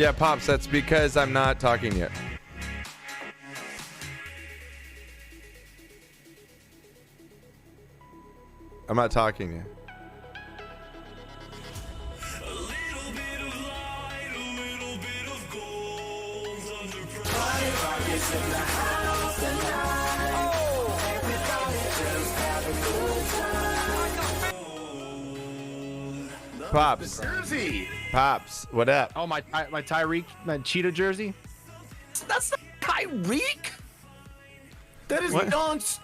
Yeah, Pops, that's because I'm not talking yet. I'm not talking yet. Pops. Jersey. Pops, what up? Oh, my Tyreek, my Cheetah jersey. That's not Tyreek. That is What?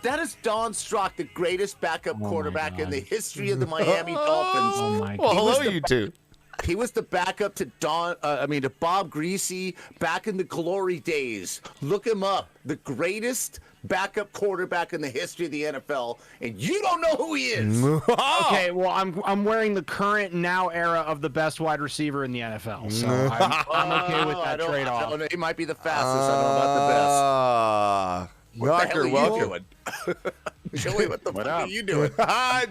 That is Don Strock, the greatest backup quarterback in the history of the Miami Dolphins. Oh my Well, God. hello, you two. He was the backup to to Bob Greasy back in the glory days. Look him up. The greatest backup quarterback in the history of the NFL, and you don't know who he is. Okay, well, I'm wearing the current now era of the best wide receiver in the NFL, so I'm okay with that trade-off. He might be the fastest. I don't know about the best. What the hell Knocker, are you welcome. doing? Joey, what the fuck are you doing?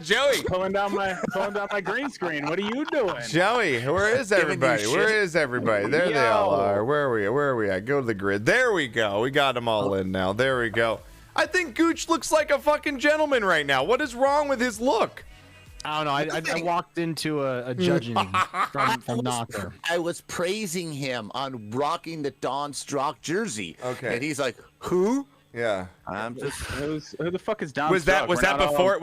Joey. Pulling down my green screen. What are you doing? Joey, where is everybody? Where is everybody? There they all are. Where are we at? Go to the grid. There we go. We got them all in now. There we go. I think Gooch looks like a fucking gentleman right now. What is wrong with his look? I don't know. I walked into a judging from Knocker. I was praising him on rocking the Don Strock jersey. Okay. And he's like, who? Yeah. I'm just. Who the fuck is Don? Was that before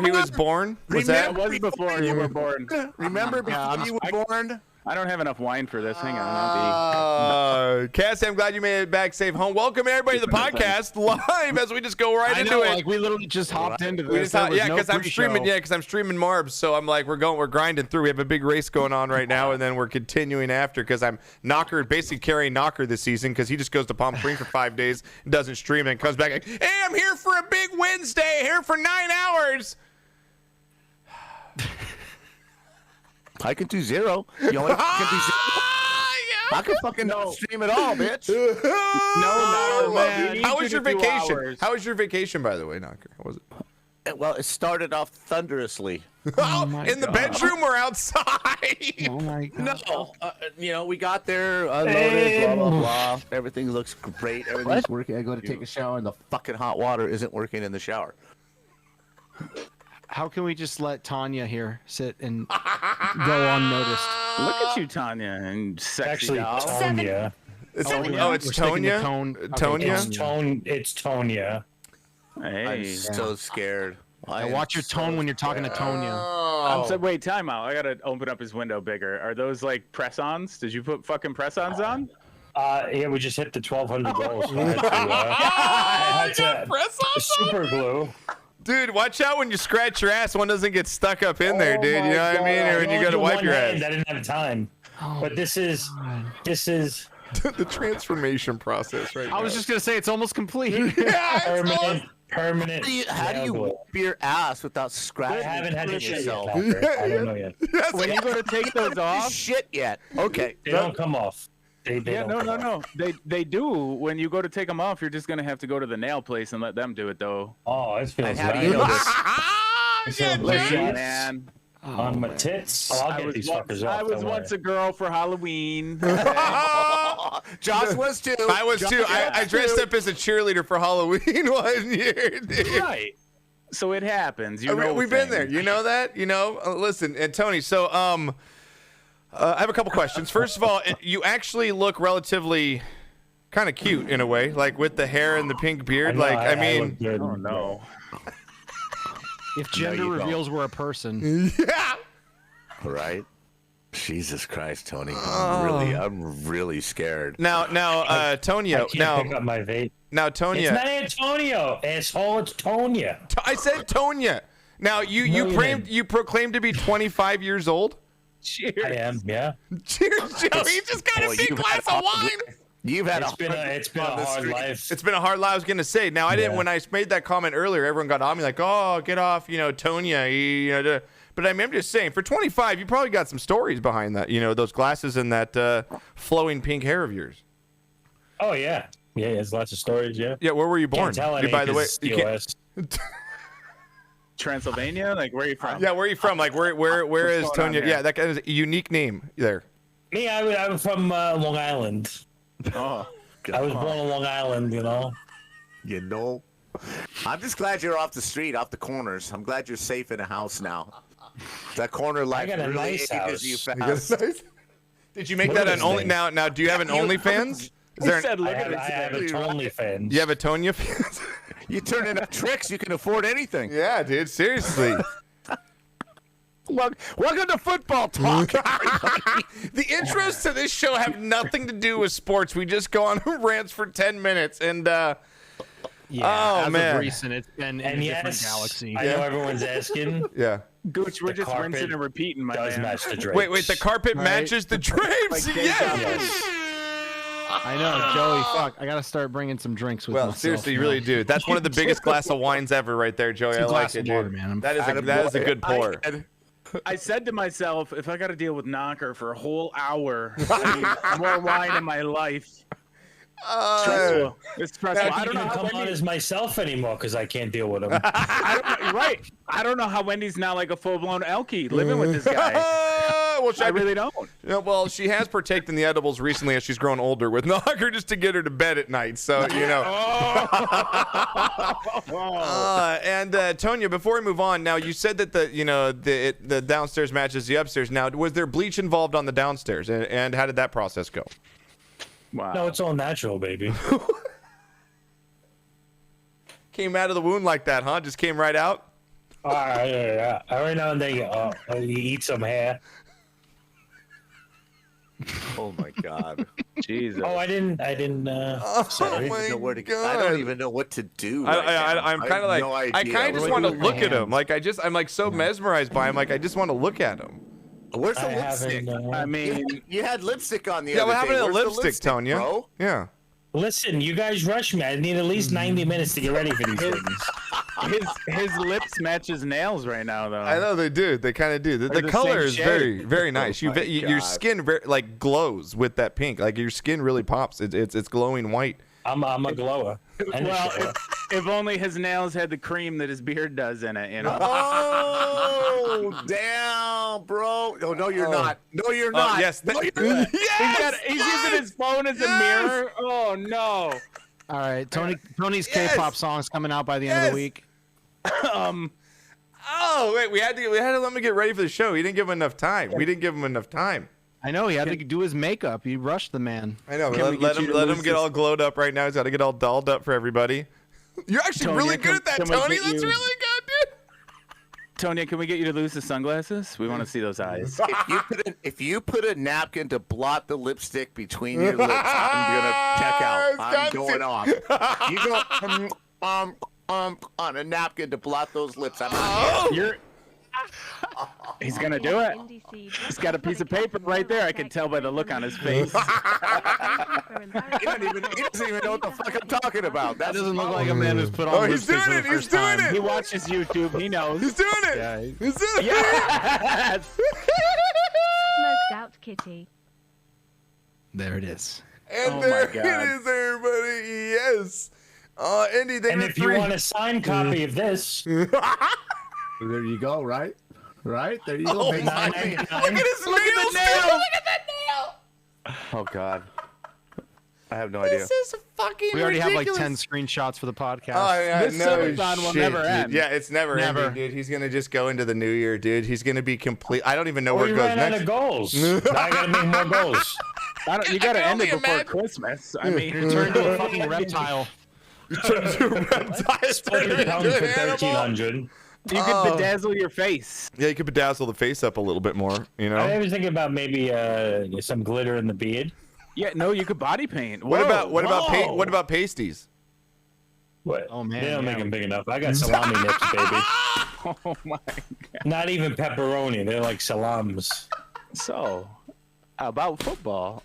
he was born? That was before you were born. Remember before you were born? I don't have enough wine for this. Hang on. Cassie, I'm glad you made it back safe home. Welcome everybody to the podcast live as we just go right into it. Like we literally just hopped into this. We just because I'm streaming. Yeah, because I'm streaming Marbs, so I'm like, we're grinding through. We have a big race going on right now, and then we're continuing after because I'm basically carrying Knocker this season because he just goes to Palm Springs for 5 days, and doesn't stream, and comes back like, hey, I'm here for a big Wednesday, here for 9 hours. I can do zero. You only can do zero. I can fucking stream it all, bitch. No, man. How was your vacation? How was your vacation, by the way, Knocker? How was it? Well, it started off thunderously. In the bedroom or outside? Oh my God. No, we got there, unloaded, blah, blah, blah. Everything looks great. Everything's working. I go to take a shower, and the fucking hot water isn't working in the shower. How can we just let Tonya here sit and go unnoticed? Look at you, Tonya, and sexy doll. Tonya. It's Tonya. It's Tonya. Hey. I'm so scared. Watch your tone when you're talking to Tonya. Wait, time out. I gotta open up his window bigger. Are those like press-ons? Did you put fucking press-ons on? Yeah, we just hit the 1,200 goals. So I had to press on super glue. Dude, watch out when you scratch your ass, one doesn't get stuck up in there, dude. You know what I mean? Or when you go to wipe your ass. I didn't have time. But this is the transformation process right now. I was just gonna say it's almost complete. permanent. How do you wipe your ass without scratching? I haven't had to shit yet. yourself? I don't know yet. When you go to take those off, Shit yet? Okay. They don't come off. They yeah, don't come no. off. They do. When you go to take them off, you're just gonna have to go to the nail place and let them do it, though. Oh, it feels How do you know nice. this? Listen, man. On my tits. Oh, I'll get these fuckers off. I was don't once worry. a girl for Halloween. Josh was too. I was too. I dressed up as a cheerleader for Halloween 1 year, dude. Right. So it happens. You know We've been there. You know that? You know? Listen, and Tony, so I have a couple questions. First of all, you actually look relatively kind of cute in a way, like with the hair and the pink beard. I mean, Oh no. If gender reveals were a person. Yeah. Right. Jesus Christ, Tony. I'm really scared. Now, Tonya. I can't pick up my vape. Now, It's Tonya. not Antonio, asshole. It's Tonya. I said Tonya. Now, you proclaim to be 25 years old. Cheers. I am, yeah. Cheers, Joe. He just got a big glass of wine. You've had It's been a hard life. It's been a hard life. I was gonna say. Now I didn't. When I made that comment earlier, everyone got on me like, "Oh, get off," Tonya. But I mean, I'm just saying, for 25, you probably got some stories behind that. Those glasses and that flowing pink hair of yours. Oh yeah, there's lots of stories. Yeah. Yeah. Where were you born? Can't tell any, By the way, 'cause you it's can't. Transylvania? Like, where are you from? Yeah, where are you from? Like, where is What's going on Tonya? here? Yeah, that is a unique name there. Me, I'm from Long Island. Oh, I was born on Long Island, you know. You know, I'm just glad you're off the street, off the corners. I'm glad you're safe in a house now. That corner life got a really nice ages you house. fast. Did you make What that is an only this? Now, do you have an OnlyFans? Is there He said, an, look I at have a it. OnlyFans. you have a Tonya fans? You turn enough tricks, you can afford anything. Yeah, dude. Seriously. Welcome to football talk. The intros to this show have nothing to do with sports. We just go on rants for 10 minutes, and Yeah, Oh, as man. of recent, it's been in And a different yes, galaxy. I know everyone's asking. yeah. Gooch, we're The just carpet rinsing and repeating, my Does man. match the drapes. Wait, the carpet Right. matches the drapes. Like Yes. Yes. I know, Joey. Fuck, I gotta start bringing some drinks with Well, myself. seriously, you now. really do. That's one of the biggest glass of wines ever, right there, Joey. It's a I like glass it, of dude. water, man. That is a good pour. I said to myself, if I got to deal with Knocker for a whole hour, I need more wine in my life. Stressful. It's stressful. I I can't don't know even how come on Wendy's, as myself anymore because I can't deal with him. right. I don't know how Wendy's now like a full-blown Elkie living with this guy. Well, I really don't. Yeah, well, she has partaken in the edibles recently as she's grown older with Knocker just to get her to bed at night. So, you know. And Tonya, before we move on, now you said that the downstairs matches the upstairs. Now, was there bleach involved on the downstairs, and how did that process go? Wow. No, it's all natural, baby. Came out of the wound like that, huh? Just came right out. All right, yeah. Every now and then you eat some hair. Oh my God. Jesus. Oh, I didn't. Sorry. my I don't know where to go. God. I don't even know what to do. Right now. I'm I kind of have like, no I idea. kind of just What want do to you do with look my at him. hands? Like I'm like so mesmerized by him. Like I just want to look at him. Where's the I lipstick? haven't. I mean, You had lipstick on the Yeah, other what happened day. to the Where's lipstick, Tonya? bro? Yeah. Listen, you guys rush me. I need at least 90 minutes to get ready for these things. his lips match his nails right now, though. I know they do. They kind of do. The the color same is shade. very, very nice. my Your God. skin like glows with that pink. Like your skin really pops. It's glowing white. I'm a glower. And a Well, shower. if only his nails had the cream that his beard does in it, you know. Oh, damn, bro. Oh, no, you're not. No, you're not. Yes. No, you're not. He's using his phone as a mirror. Oh no. All right, Tony's Yes! K-pop song's coming out by the end of Yes! the week. Oh wait, we had to let him get ready for the show. He didn't give him enough time. We didn't give him enough time. I know he had to do his makeup. He rushed the man. I know. Can we Let get you him to let him lose get this- all glowed up right now. He's got to get all dolled up for everybody. You're actually Tonya, really good at that, can we Tony. get That's you- really good, dude. Tonya, can we get you to lose the sunglasses? We want to see those eyes. If you put a napkin to blot the lipstick between your lips, I'm gonna check out. It's I'm got going to. off. You go on a napkin to blot those lips. I'm out. You're. He's gonna do it. He's got a piece of paper right there. I can tell by the look on his face. He doesn't even know what the fuck I'm talking about. That That's doesn't look like a man who's put on Oh, he's lipstick doing for it. the He's first doing time. it. He watches YouTube. He knows. He's doing it. Yeah, He's doing it. Yes. Smoked out kitty. There it is. And Oh, there my God. it is, everybody. Yes. Andy, thank And you if for you three. want a signed copy of this, There you go, right? Right? There you go. Oh baby. my God. $9.99. Look at his Look at nails. the nails. Look at that nail. Oh God. I have no idea. This is fucking We already have like ridiculous. 10 screenshots for the podcast. Oh, yeah, This no subathon will shit, never dude. end. Yeah, it's never Never. ending, dude. He's gonna just go into the new year, dude. He's gonna be complete. I don't even know where we it goes ran out next. of goals. Now I gotta make more goals. You got to can end it only before imagine. Christmas. I mean, You're turned into a fucking reptile. Turn into a reptile. Split your tongue for 1,300. you could bedazzle your face. Yeah, you could bedazzle the face up a little bit more, you know. I was thinking about maybe some glitter in the beard. Yeah, no, you could body paint. What about whoa. what about pasties? What? Oh, man, They don't yeah. make them big enough. I got salami nips, baby. Oh my. Not even pepperoni. They're like salams. So, about football.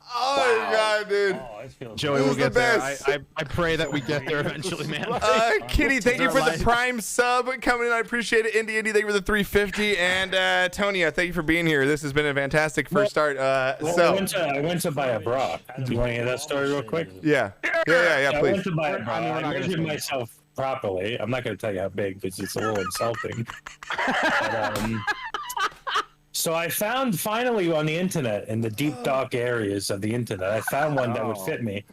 Oh my God, dude. Oh, I feel Joey Who's will the get there. best? I pray that we get there eventually, man. Kitty, thank you for the life. prime sub coming in. I appreciate it. Indy, thank you for the 350. And Tonya, thank you for being here. This has been a fantastic first start. Well, I went to buy a bra. Do you want to hear that story real quick? Yeah, I went please. to buy a bra. I mean, we're not I gonna measured say myself properly. I'm not going to tell you how big because it's a little insulting. But, So I found finally on the internet, in the deep dark areas of the internet, I found one that would fit me.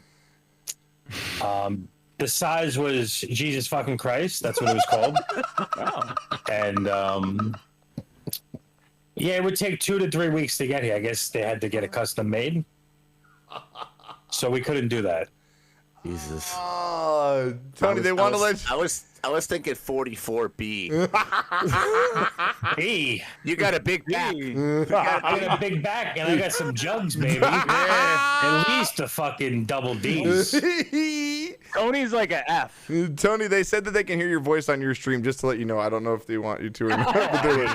The size was Jesus fucking Christ. That's what it was called. And yeah, it would take 2 to 3 weeks to get here. I guess they had to get it custom made. So we couldn't do that. Jesus. Oh, Tony, they want to let you. I was thinking 44B. Hey, You got a big back. I got a big back and I got some jugs, baby. At least a fucking double D's. Tony's like a F. Tony, they said that they can hear your voice on your stream. Just to let you know, I don't know if they want you to or not. But they would.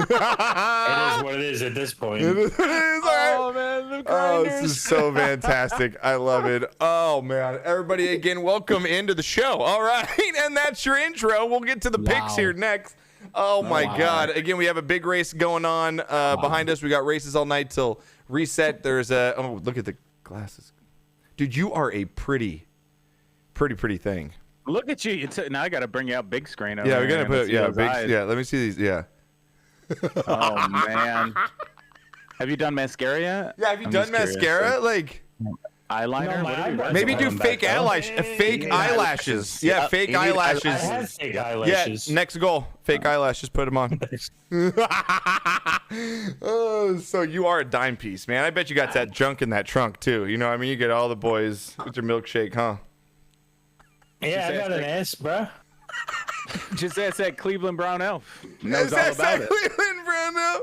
It is what it is at this point. It is, all right. Oh man, the Oh, grinders. this is so fantastic. I love it. Oh, man. Everybody, again, welcome into the show. All right. And that's your intro. We'll get to the picks here next. Oh, my God. Again, we have a big race going on behind us. We got races all night till reset. There's a... Oh, look at the glasses. Dude, you are a pretty thing. Look at you. Now I got to bring you out big screen. Over Yeah, we're here. going to Let me put... see Yeah, those big... eyes. Yeah, let me see these. Yeah. Oh man. Have you done mascara yet? Yeah, have you I'm done just curious, mascara? Like... Eyeliner? No, my What have you eyebrows done? Maybe are do going fake back, though. fake eyelashes. Yeah, fake you need eyelashes. I have fake Yeah, eyelashes. next goal. Fake eyelashes. Put them on. Oh, so you are a dime piece, man. I bet you got that junk in that trunk too. You know what I mean? You get all the boys with your milkshake, huh? Yeah, I got an ass, bro. Just ask that Cleveland Brown elf. Knows Is all that about it. Cleveland Brown now?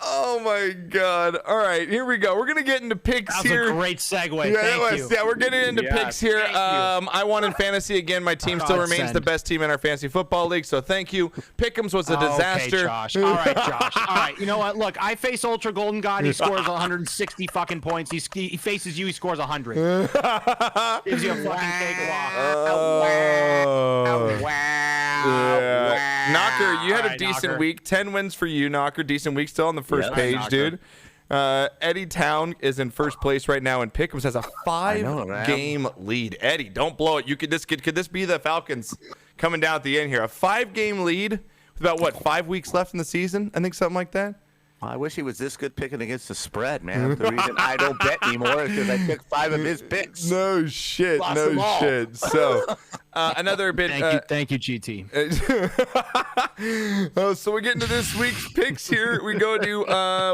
Oh my God! All right, here we go. We're gonna get into picks That was here. a great segue. Yeah, Thank you. yeah, we're getting into Yes, picks here. thank you. I won in fantasy again. My team still remains Godsend. the best team in our fantasy football league. So thank you. Pick'ems was a disaster. Okay, Josh. All right, Josh. All right. You know what? Look, I face Ultra Golden God. He scores 160 fucking points. He faces you. He scores 100. Gives you a fucking cakewalk. Oh. Yeah. Knocker, you had All a right, decent Knocker. week. 10 wins for you, Knocker. Decent week still on the first Yeah, page, Knocker. dude. Eddie Town is in first place right now, and Pick'ems has a know, 5-game lead. Eddie, don't blow it. Could this be the Falcons coming down at the end here? A 5-game lead with about what 5 weeks left in the season? I think something like that. I wish he was this good picking against the spread, man. The reason I don't bet anymore is because I took 5 of his picks. No shit. Lost No them all. shit. So another bit. Thank you, GT. So we get into this week's picks here. We go to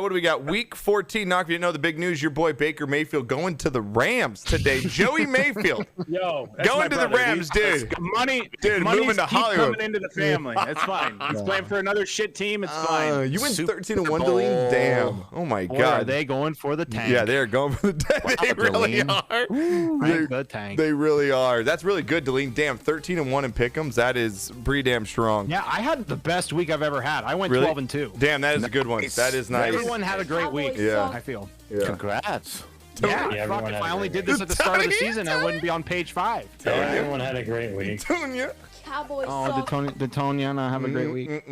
what do we got? Week 14. Knock, if you didn't know the big news, your boy Baker Mayfield going to the Rams today. Joey Mayfield Yo, that's going my to the brother. Rams, He's- dude. Money, Dude, money's moving to keep Hollywood. coming into the family. It's fine. He's playing for another shit team. It's fine. You went Super 13-1, Bowl. Deline. Damn. Oh my Boy, God. are they going for the tank? Yeah, they are going for the tank. They really Deline. are. Frank the tank. They really are. That's really good, Deline. Damn, 13-1 in Pick'ems. That is pretty damn strong. Yeah, I had the best week I've ever had. I went Really? 12-2. Damn, that is a good one. Nice. That is nice. Everyone had a great week. Yeah. I feel. Yeah. Congrats. Yeah, Yeah, fuck, everyone if had I a only great did this at the start of the Tony, season, I wouldn't be on page 5. Yeah, everyone had a great week. Tonya. Cowboys Oh, suck. did Tonya not have a great week?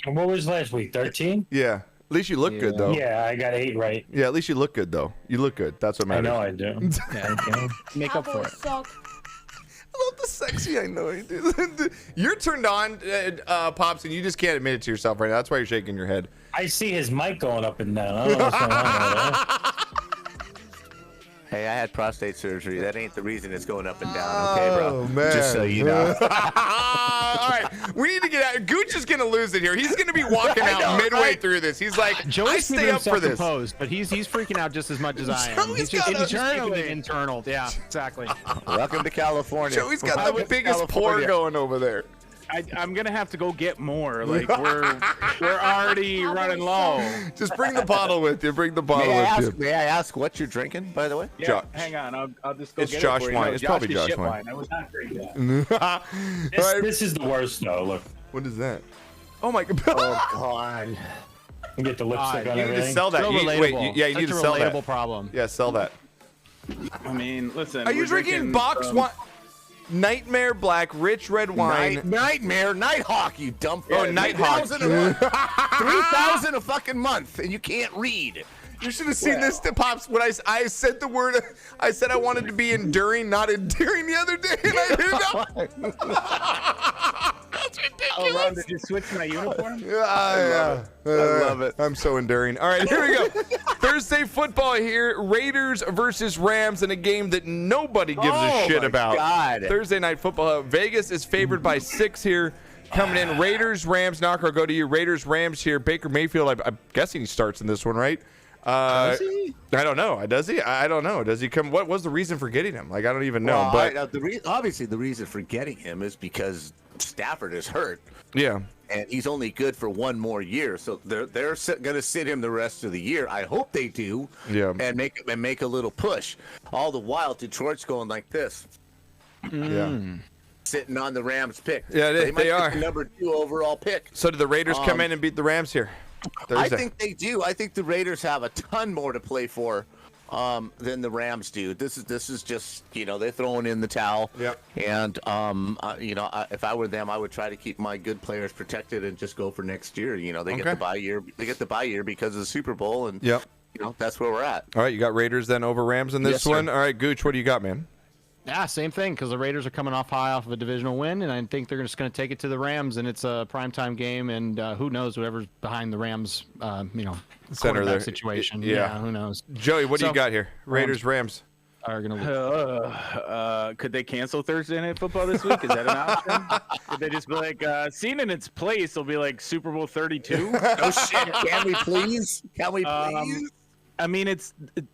What was last week? 13? Yeah. At least you look good, though. Yeah, I got 8 right. Yeah, at least you look good, though. You look good. That's what I matters. know I do. Okay. Make up for Cowboys it. suck. I love the sexy. I know you do. You're turned on, Pops, and you just can't admit it to yourself right now. That's why you're shaking your head. I see his mic going up and down. I don't know what's going on over there. Hey, I had prostate surgery. That ain't the reason it's going up and down, okay, bro? Oh, man. Just so you know. All right, we need to get out. Gooch is gonna lose it here. He's gonna be walking out know, midway right? through this. He's like, I Joey's stay keeping up for himself this. composed, but he's freaking out just as much as I am. Joey's He's just got a- internally internal. Yeah, exactly. Welcome to California. Joey's got Welcome the to biggest pour California. going over there. I'm gonna have to go get more. Like we're already running low. Just bring the bottle with you. Bring the bottle with you. May I ask what you're drinking, by the way? Yeah, Josh. hang on. I'll just go It's get Josh it for wine. you. No, It's probably Josh's Josh shit wine. I was not very good. All right, This is the worst, though. Look. what is that? Oh my God. Oh, God. You get the lipstick on You need to everything. sell that. So You, relatable. wait, you need Such to a sell relatable that. problem. Yeah, sell that. I mean, listen. Are you we're drinking box wine? Nightmare Black Rich Red Wine. Nightmare, Nighthawk, you dumb fuck. Oh, Nighthawk. 3,000 a fucking month, and you can't read. You should have seen this, Pops. When I said the word, I said I wanted to be enduring, not endearing the other day, and I didn't know. That's ridiculous. Oh, Ron, did you switch my uniform? I love it. I'm so enduring. All right, here we go. Thursday football here. Raiders versus Rams in a game that nobody gives a shit about. God. Thursday night football. Vegas is favored by 6 here. Coming in, Raiders, Rams. Knocker, I'll go to you. Raiders, Rams here. Baker Mayfield, I'm guessing he starts in this one, right? Does he? I don't know. Does he? I don't know. Does he come? What was the reason for getting him? Like, I don't even know. Well, obviously, the reason for getting him is because Stafford is hurt. Yeah. And he's only good for one more year, so they're going to sit him the rest of the year. I hope they do. Yeah. And make a little push. All the while, Detroit's going like this. Yeah. Sitting on the Rams pick. Yeah, they might are. get the number 2 overall pick. So did the Raiders come in and beat the Rams here? Thursday. I think they do. I think the Raiders have a ton more to play for than the Rams do. This is just, they're throwing in the towel. Yep. And if I were them, I would try to keep my good players protected and just go for next year. They get the bye year. They get the bye year because of the Super Bowl, and Yep. That's where we're at. All right, you got Raiders then over Rams in this Yes, sir. one. All right, Gooch, what do you got, man? Yeah, same thing, because the Raiders are coming off high off of a divisional win, and I think they're just going to take it to the Rams, and it's a primetime game, and who knows, whoever's behind the Rams, Center quarterback there. situation. Yeah. Who knows? Joey, what do you So, got here? Raiders, Rams. Are going to Could they cancel Thursday Night Football this week? Is that an option? Could they just be like, seen in its place, will be like Super Bowl 32? No shit. Can we please? Can we please? I mean,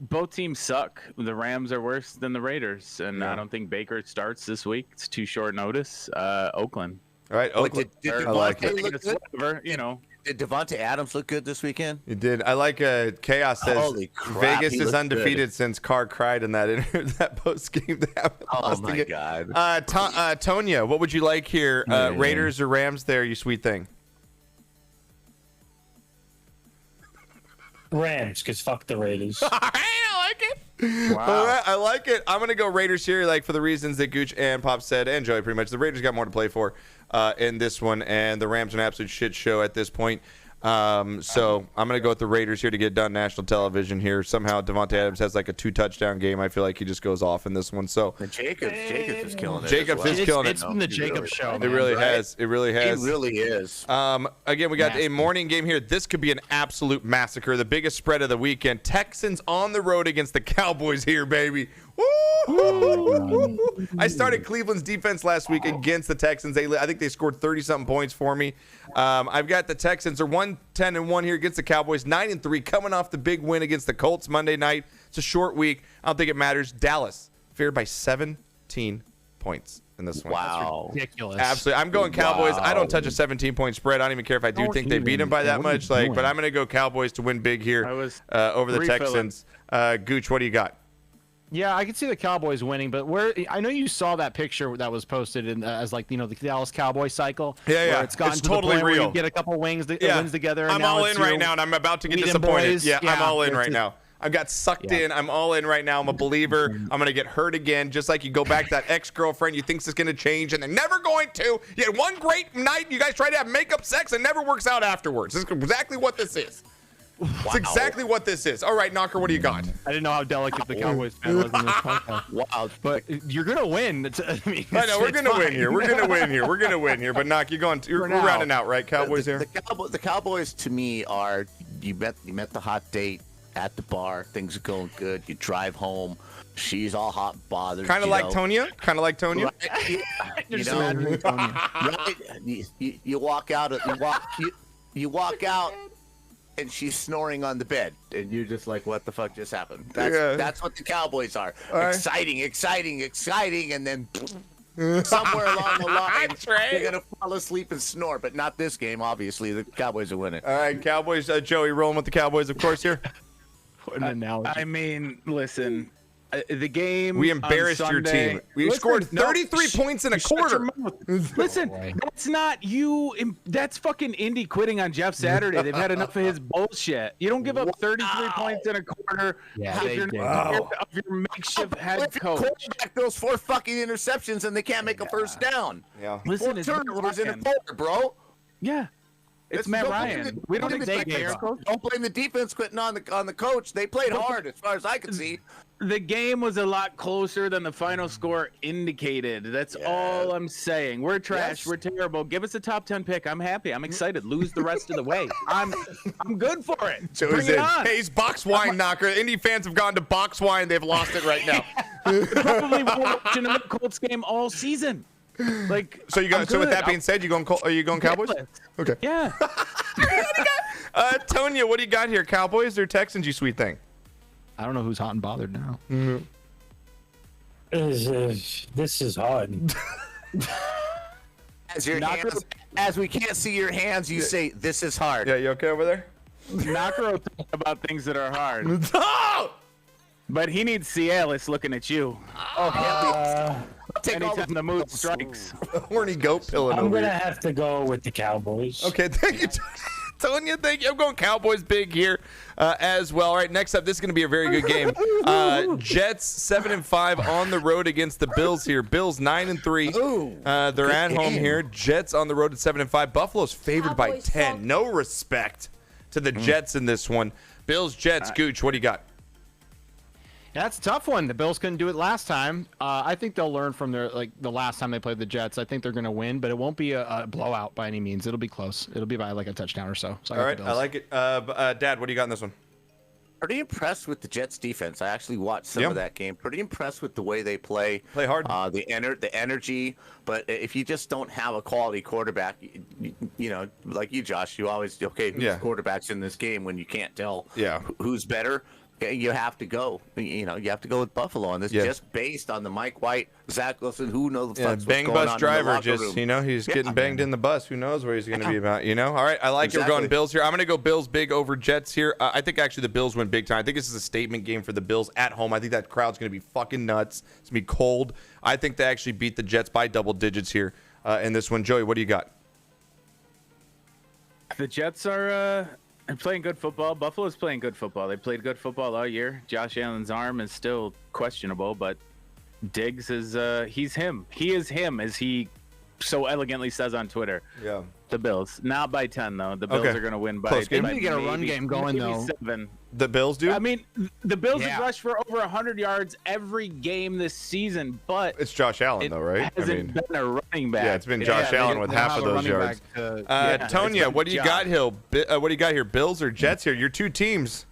both teams suck. The Rams are worse than the Raiders, and I don't think Baker starts this week. It's too short notice. Oakland. All right, Oakland. Did I like Devontae it. look good? Whatever, Did Devontae Adams look good this weekend? You did. I like Chaos says Holy crap, Vegas he is looked undefeated since Carr cried in that that post game. Oh my God. Tonya, what would you like here? Raiders or Rams? There, you sweet thing. Rams, because fuck the Raiders. All right, I like it. Wow. All right, I like it. I'm gonna go Raiders here, like for the reasons that Gooch and Pop said, and Joey pretty much. The Raiders got more to play for in this one, and the Rams are an absolute shit show at this point. So I'm gonna go with the Raiders here to get done national television here. Somehow Devontae Adams has like a 2-touchdown game. I feel like he just goes off in this one. So And Jacobs is killing it. Jacobs as well. is killing it. It's been the Jacob show. It man. really has. It really has. He really is. Again, we got a Nasty. morning game here. This could be an absolute massacre. The biggest spread of the weekend. Texans on the road against the Cowboys here, baby. Woo! I started Cleveland's defense last week against the Texans. I think they scored 30-something points for me. I've got the Texans are 1-10-1 here against the Cowboys, 9-3, coming off the big win against the Colts Monday night. It's a short week. I don't think it matters. Dallas favored by 17 points in this one. Wow. Ridiculous. Absolutely. I'm going Cowboys. I don't touch a 17-point spread. I don't even care if I do think they beat them by that much. But I'm going to go Cowboys to win big here over the refilling. Texans. Gooch, what do you got? Yeah, I can see the Cowboys winning, but I know you saw that picture that was posted in as the Dallas Cowboy cycle. Yeah, yeah. Where it's gotten It's to totally the point real. where you get a couple wins together. And I'm now all it's in right your now, and I'm about to get Weedon disappointed. boys. Yeah, I'm all in it's right just- now. I've got sucked Yeah. in. I'm all in right now. I'm a believer. I'm going to get hurt again, just like you go back to that ex-girlfriend you think's is going to change, and they're never going to. You had one great night. You guys try to have makeup sex, and never works out afterwards. This is exactly what this is. It's exactly what this is. All right, Knocker, what do you got? I didn't know how delicate the Cowboys fan was in this podcast. Wow. But you're gonna win. I know we're going to win here. We're going to win here. We're going to win here. But Knock, we're now. rounding out, right? Cowboys here. The Cowboys to me are you met the hot date at the bar. Things are going good. You drive home. She's all hot and bothered. Kind of like Tonya. Kind of like Tonya. Right? Just imagining Tony. Right? You walk out. You walk out. And she's snoring on the bed, and you're just like, "What the fuck just happened?" That's what the Cowboys are. right. Exciting, and then somewhere along the line, they're gonna fall asleep and snore. But not this game, obviously. The Cowboys are winning. All right, Cowboys. Joey rolling with the Cowboys, of course, here. What an analogy. I mean, listen, the game. We embarrassed on your Sunday- team. We Listen, scored no, 33 points in a shut your quarter. mouth. Listen, that's not you. That's fucking Indy quitting on Jeff Saturday. They've had enough of his bullshit. You don't give up 33 points in a quarter. Yeah, if they you're did. not scared of your makeshift head If your coach. quarterback throws 4 fucking interceptions and they can't make a first down. Yeah. Listen, 4 it's been turnovers in a fucking- quarter, bro. Yeah. It's Matt Ryan. We don't expect miracles. Don't blame the defense quitting on the coach. They played hard, as far as I can see. The game was a lot closer than the final score indicated. That's all I'm saying. We're trash. Yes. We're terrible. Give us a top 10 pick. I'm happy. I'm excited. Lose the rest of the way. I'm good for it. So Bring is it it? on. Hey, he's box wine knocker. Indy fans have gone to box wine. They've lost it right now. Probably watching a Colts game all season. Like, So you got. So with that being said, are you going Cowboys? Okay. Yeah. Tonya, what do you got here? Cowboys or Texans? You sweet thing. I don't know who's hot and bothered now. This is hard. As we can't see your hands, you say, "This is hard." Yeah, you okay over there? Knocker will talk about things that are hard. Oh! But he needs Cialis looking at you. Take all Anytime the mood strikes. Horny goat pilling I'm over gonna here. have to go with the Cowboys. Okay, thank you, Tonya. Thank you. I'm going Cowboys big here as well. All right, next up, this is going to be a very good game. Jets 7-5 on the road against the Bills here. Bills 9-3. They're at home here. Jets on the road at 7-5. Buffalo's favored by 10. No respect to the Jets in this one. Bills, Jets, Gooch, what do you got? That's a tough one. The Bills couldn't do it last time. I think they'll learn from the last time they played the Jets. I think they're going to win, but it won't be a blowout by any means. It'll be close. It'll be by like a touchdown or so. All right, I like it. Dad, what do you got in this one? Pretty impressed with the Jets defense. I actually watched some of that game. Pretty impressed with the way they play. Play hard. The energy. But if you just don't have a quality quarterback, you know, like you, Josh, you always who's quarterback's in this game when you can't tell who's better. You have to go. You know, you have to go with Buffalo on this, just based on the Mike White, Zach Wilson. Who knows the fuck's bang what's going bus on driver, in the locker just room. he's getting banged in the bus. Who knows where he's going to be about? All right, I like it. We're going Bills here. I'm going to go Bills big over Jets here. I think actually the Bills win big time. I think this is a statement game for the Bills at home. I think that crowd's going to be fucking nuts. It's going to be cold. I think they actually beat the Jets by double digits here in this one. Joey, what do you got? The Jets are playing good football. Buffalo's playing good football. They played good football all year. Josh Allen's arm is still questionable, but Diggs is he's him. He is him, as he so elegantly says on Twitter. Yeah. The Bills. Not by 10, though. The Bills are going to win by Close game. They need to get a run game going, maybe though. 7. The Bills do? I mean, the Bills have rushed for over 100 yards every game this season, but It's Josh Allen, though, right? hasn't been a running back. Yeah, it's been Josh Allen with half of those yards. Tonya, what do you got, what do you got here? Bills or Jets here? Your two teams.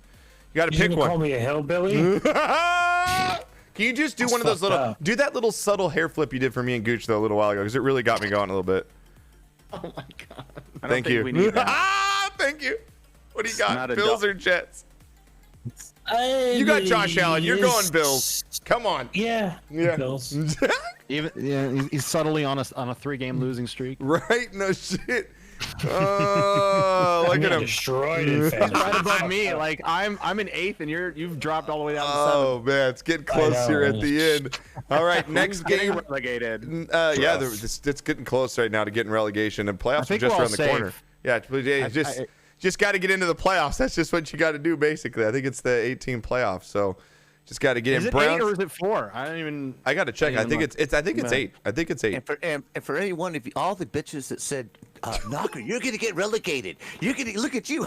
You got to pick one. Call me a hillbilly. Can you just do one of those little, do that little subtle hair flip you did for me and Gooch though a little while ago, because it really got me going a little bit. Oh my god. Thank you. We need that. Thank you. What do you got? Not a Bills or Jets? You got Josh Allen. You're going Bills. Come on. Yeah. Bills. He's subtly on a 3-game losing streak. Right? No shit. Oh, look at him. Destroyed in fantasy. Right above me, like I'm in 8th, and you've dropped all the way down to 7. Oh man, it's getting close here at the end. All right, next game. Relegated. It's getting close right now to getting relegation, and playoffs are think just we're all around the corner. safe. Yeah, just got to get into the playoffs. That's just what you got to do, basically. I think it's the 18 playoffs, so just got to get Is in. it Browns. 8 or is it 4? I don't even. I got to check. I think it's 8. I think it's 8. And for anyone, if all the bitches that said, Knocker, you're gonna get relegated. You're gonna look at you.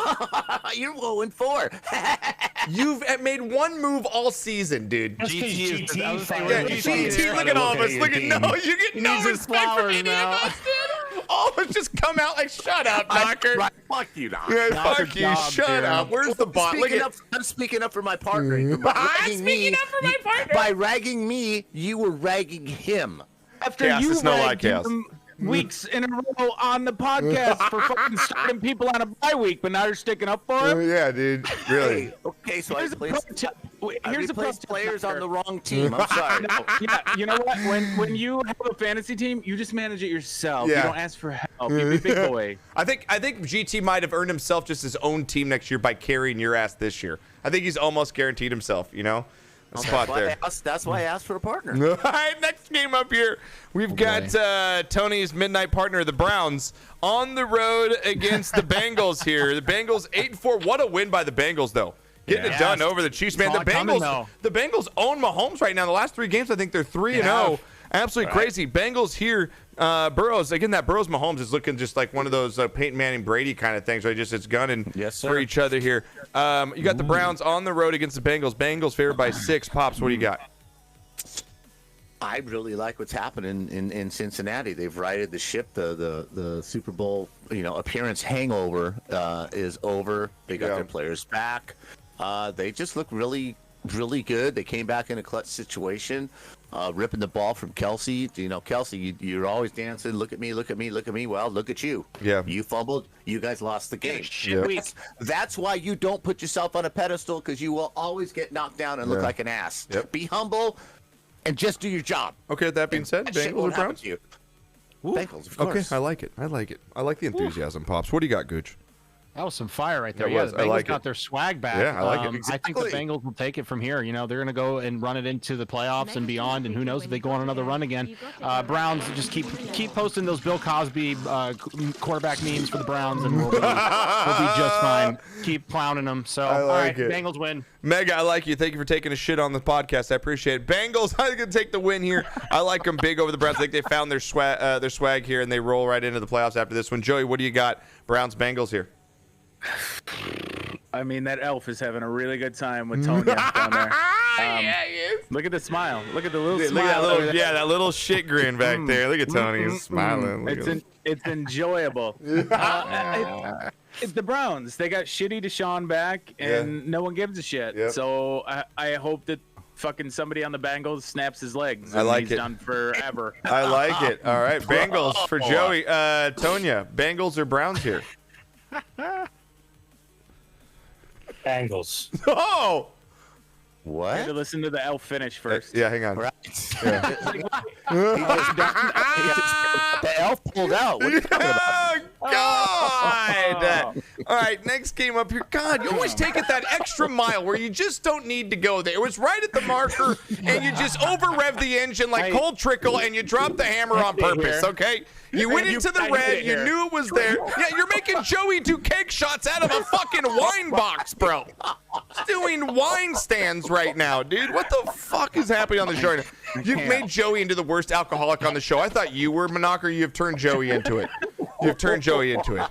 You're 0-4. You've made one move all season, dude. That's 'cause GT Yeah, finally GT, look at all of us. Look at you get no needs his respect from flowers any of now. us, dude. All of us just come out like, shut up, Knocker. Right, fuck you, Knocker. Yeah, Knocker fuck you. job, Shut dude. up. Where's the bot? Look at. I'm speaking up for my partner. I'm speaking up for my partner. By ragging me, you were ragging him. After Chaos, you it's no lie, ragged Chaos. him weeks in a row on the podcast for fucking starting people on a bye week, but now you're sticking up for him. Yeah, dude. Really. Okay, so Here's I a pro placed, tip. I Here's a pro replaced tip, players on the Knocker. wrong team. I'm sorry. Yeah, you know what? When you have a fantasy team, you just manage it yourself. Yeah. You don't ask for help. You be a big boy. I think GT might have earned himself just his own team next year by carrying your ass this year. I think he's almost guaranteed himself, a spot there. That's why I asked for a partner. All right, next game up here. We've got Tony's midnight partner, the Browns, on the road against the Bengals here. The Bengals 8-4. What a win by the Bengals, though. Getting it done over the Chiefs, man. The Saw it coming, though. Bengals own Mahomes right now. The last 3 games, I think they're 3-0. Absolutely crazy. Bengals here. Burrows, again, that Burrows Mahomes is looking just like one of those Peyton Manning Brady kind of things, right? Just it's gunning for each other here. You got the Browns on the road against the Bengals. Bengals favored by 6. Pops, what do you got? I really like what's happening in Cincinnati. They've righted the ship. The Super Bowl, appearance hangover is over. They got their players back. They just look really, really good. They came back in a clutch situation, ripping the ball from Kelsey. Kelsey, you're always dancing. Look at me, look at me, look at me. Well, look at you. Yeah. You fumbled. You guys lost the game. Yeah. That's why you don't put yourself on a pedestal, because you will always get knocked down and look like an ass. Yep. Be humble and just do your job. Okay, that being said, That shit Bengals or won't happen Browns? to you. Bengals, of course. Okay, I like it. I like the enthusiasm, Pops. What do you got, Gooch? That was some fire right there. It Yeah, was. the I Bengals like got it. their swag back. Yeah, I like it. I think the Bengals will take it from here. They're going to go and run it into the playoffs and beyond, and who knows if they go on another run again. Browns just keep posting those Bill Cosby quarterback memes for the Browns, and we'll be just fine. Keep clowning them. So, all right, it. Bengals win. Mega, I like you. Thank you for taking a shit on the podcast. I appreciate it. Bengals, I'm going to take the win here. I like them big over the Browns. I think they found their swag here, and they roll right into the playoffs after this one. Joey, what do you got? Browns, Bengals here. I mean, that elf is having a really good time with Tonya down there. Look at the smile. Look at the little Look smile. at that over little, there. that little shit grin back there. Look at Tony. He's smiling. Look at him. It's enjoyable. It's the Browns. They got shitty Deshaun back, and no one gives a shit. Yep. So I hope that fucking somebody on the Bengals snaps his legs. I and like he's it. done forever. I like it. All right, Bengals for Joey. Tonya, Bengals or Browns here? Bengals. Oh! I had What? to listen to the elf finish first. Yeah, hang on. Right. The elf pulled out. What are you talking about? Oh, God! All right, next game up here. God, you always take it that extra mile where you just don't need to go there. It was right at the marker, and you just over-rev the engine like Cole Trickle, and you drop the hammer on purpose, okay? You went into the red. You knew it was there. Yeah, you're making Joey do cake shots out of a fucking wine box, bro. He's doing wine stands right now, dude. What the fuck is happening on the show? You've made Joey into the worst alcoholic on the show. I thought you were, Monaco. You have turned Joey into it. You've turned Joey into it.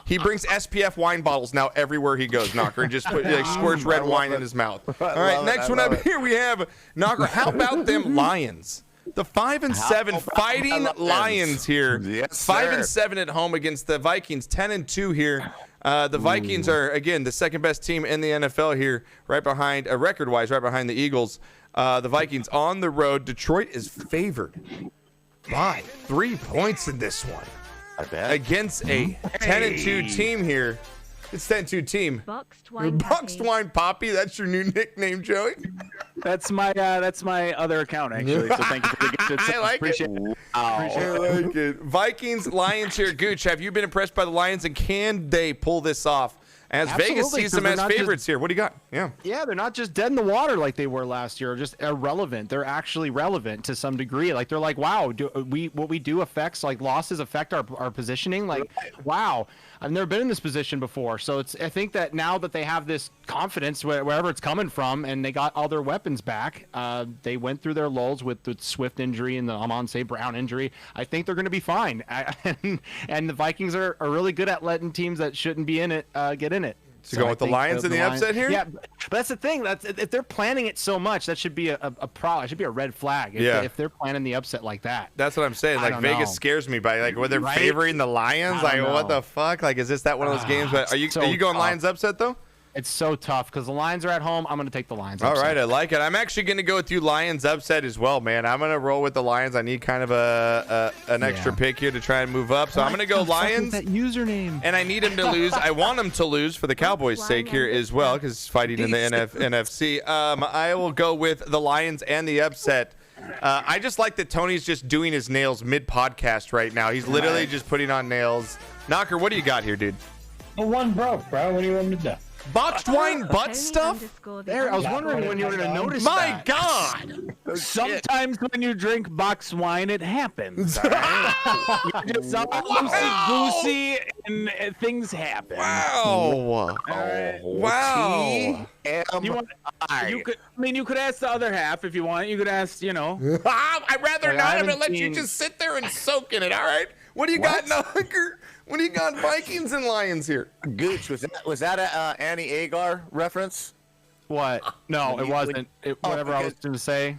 He brings SPF wine bottles now everywhere he goes, Knocker, and just squirts red wine in his mouth. All right, next one up here we have, Knocker, how about them Lions? The 5-7 Fighting Lions here. Yes, 5-7 at home against the Vikings. 10-2 here. The Vikings are, again, the second best team in the NFL here, right behind, record-wise, right behind the Eagles. The Vikings on the road. Detroit is favored by 3 points in this one I bet. against a 10-2 team here. It's 10-2 team. Boxed wine. Boxed Pappy. Wine Poppy. That's your new nickname, Joey. That's my other account, actually. So thank you for the gift. I like Appreciate it. it. I like it. Vikings, Lions here. Gooch, have you been impressed by the Lions, and can they pull this off? As Vegas Absolutely, sees them 'cause as they're not favorites here. What do you got? Yeah. Yeah, they're not just dead in the water like they were last year, or just irrelevant. They're actually relevant to some degree. Like they're like, wow, what we do affects, like losses affect our positioning. Like, wow, I've never been in this position before. So I think that now that they have this confidence wherever it's coming from, and they got all their weapons back, they went through their lulls with the Swift injury and the Amon St. Brown injury. I think they're going to be fine. And the Vikings are really good at letting teams that shouldn't be in it get in it. So going with the Lions in the upset here? Yeah, but that's the thing. If they're planning it so much, that should be a problem. It should be a red flag. If they're planning the upset like that. That's what I'm saying. I Like don't Vegas know. scares me by like when they're Right? favoring the Lions. I Like don't what know. the fuck? Like is this that one of those games? But are you so going tough. Lions upset though? It's so tough because the Lions are at home. I'm going to take the Lions. All upset. right, I like it. I'm actually going to go with you Lions upset as well, man. I'm going to roll with the Lions. I need kind of an extra pick here to try and move up. So I'm going to go Lions. That username. And I need him to lose. I want him to lose for the Cowboys' sake here as well, because he's fighting in the NFC. I will go with the Lions and the upset. I just like that Tony's just doing his nails mid-podcast right now. He's literally just putting on nails. Knocker, what do you got here, dude? The one broke, bro. What do you want me to do? Boxed wine butt Tony stuff? _ There, I was the wondering when you were going to notice My that. God! Sometimes when you drink box wine, it happens. All right? You're just all loosey-goosey and things happen. Wow! right. Wow! You want? You could ask the other half if you want. You could ask, I'd rather Like, I not. I'm haven't gonna let you seen- just sit there and soak in it. All right. What do you got, Knocker? What do you got, Vikings and Lions here? Gooch, was that a Annie Agar reference? What? No, it wasn't. Whatever I was because- going to say.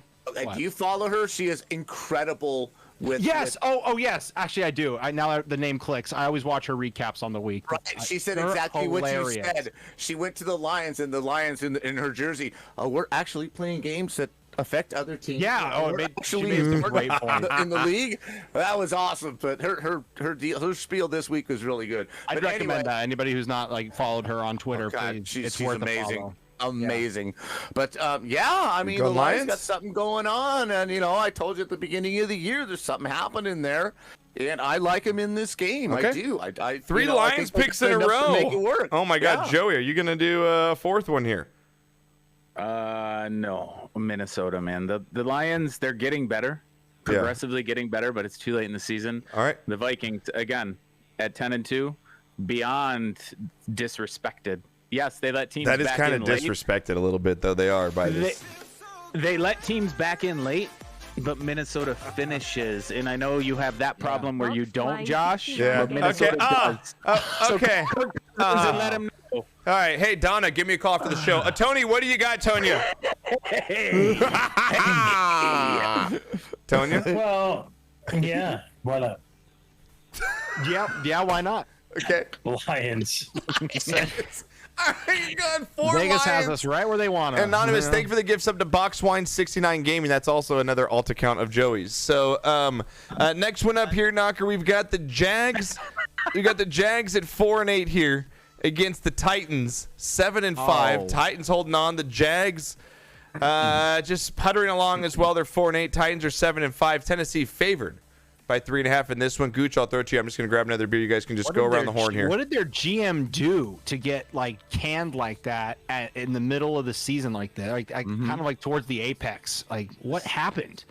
Do you follow her? She is incredible with. Yes. with- Oh, yes. Actually, I do. Now the name clicks. I always watch her recaps on the week. Right. She said They're exactly what you hilarious. said. She went to the Lions, and the Lions in her jersey. We're actually playing games that affect other teams. Yeah. Oh, We're she made some great point. in the league. That was awesome. But her spiel this week was really good. I'd But recommend anyway, that. Anybody who's not followed her on Twitter, God, please. she's It's worth amazing. a follow. Amazing. But I mean, Go the Lions Lions? got something going on, and I told you at the beginning of the year there's something happening there, and I like him in this game. Okay. I do. I 3 I Lions think they picks in a enough to row. Make it work. Oh my God, Yeah. Joey, are you gonna do a fourth one here? No, Minnesota, man. The Lions, they're getting better, progressively getting better, but it's too late in the season. All right. The Vikings, again, at 10-2, beyond disrespected. Yes, they let teams That is back kind in of late. disrespected a little bit, though. They are by this. They let teams back in late, but Minnesota finishes. And I know you have that problem where you don't, Josh. Yeah. But Minnesota Okay. does. Okay. And let them know. All right. Hey, Donna, give me a call for the show. Tony, what do you got, Tonya? Tonya? Well, yeah. Why not? Yeah. Why not? Okay. Lions. All right, you got 4 Vegas has Lions. us right where they want us. Anonymous, thank you for the gifts up to Boxwine69 Gaming. That's also another alt account of Joey's. So next one up here, Knocker, we've got the Jags. We got the Jags at 4-8 here against the Titans, 7-5. Oh. Titans holding on. The Jags just puttering along as well. They're 4-8. Titans are 7-5. Tennessee favored by 3.5 in this one. Gooch, I'll throw it to you. I'm just gonna grab another beer. You guys can just go around the horn here. What did their GM do to get canned like that in the middle of the season like that? Kind of like towards the apex. Like what happened?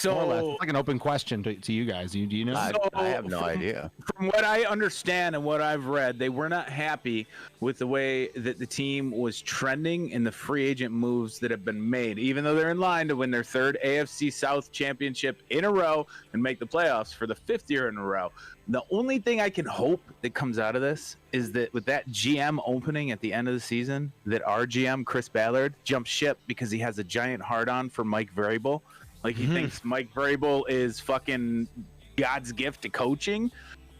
More or less. So It's like an open question to you guys. Do you know? I have no idea. from what I understand and what I've read, they were not happy with the way that the team was trending in the free agent moves that have been made, even though they're in line to win their 3rd AFC South championship in a row and make the playoffs for the 5th year in a row. The only thing I can hope that comes out of this is that with that GM opening at the end of the season, that our GM, Chris Ballard, jumps ship because he has a giant hard-on for Mike Variable. Like he thinks Mike Variable is fucking God's gift to coaching.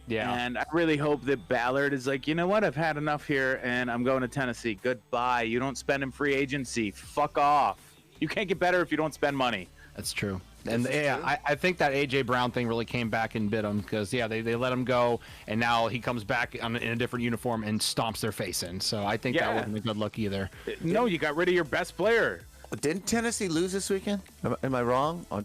Yeah. And I really hope that Ballard is like, you know what? I've had enough here and I'm going to Tennessee. Goodbye. You don't spend in free agency. Fuck off. You can't get better if you don't spend money. That's true. And I think that AJ Brown thing really came back and bit him because they let him go and now he comes back in a different uniform and stomps their face in. So I think that wasn't a good look either. No, you got rid of your best player. Didn't Tennessee lose this weekend? Am I wrong? Or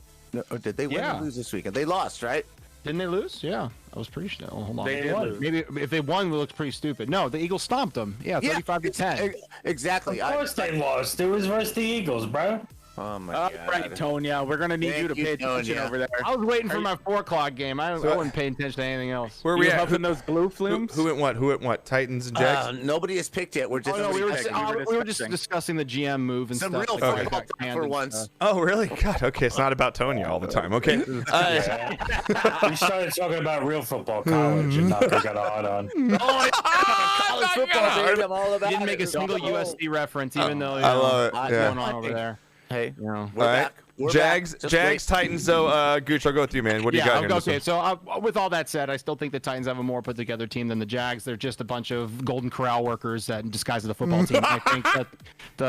did they win or lose this weekend? They lost, right? Didn't they lose? Yeah, I was pretty sure. Oh, hold on. They did lose. Maybe if they won, it looks pretty stupid. No, the Eagles stomped them. Yeah, 35-10. Exactly. Of course they lost. It was versus the Eagles, bro. Oh my All God. right, Tonya, we're gonna need Thank you to you, pay attention Tonya. over there. I was waiting for my 4 o'clock game. I wasn't paying attention to anything else. Where are You we at? huffing those blue flumes? Who went what? Who went what? Titans and Jags? Nobody has picked yet. We're just Oh no, we were discussing. just discussing the GM move and some stuff. real like that. football talk for once. Oh, really? God. Okay, it's not about Tonya all the time. Okay. We started talking about real football, college, and Knocker got a hard on. College football, baby. I'm all about He didn't make a it. single USC reference, even though I love it. what's Yeah. going on over there. Hey, You know. we're All right. back. We're Jags, back. Just Jags, Titans. So, Gooch, I'll go with you, man. What do you got here? okay. So with all that said, I still think the Titans have a more put together team than the Jags. They're just a bunch of Golden Corral workers that in disguise as a football team. I think that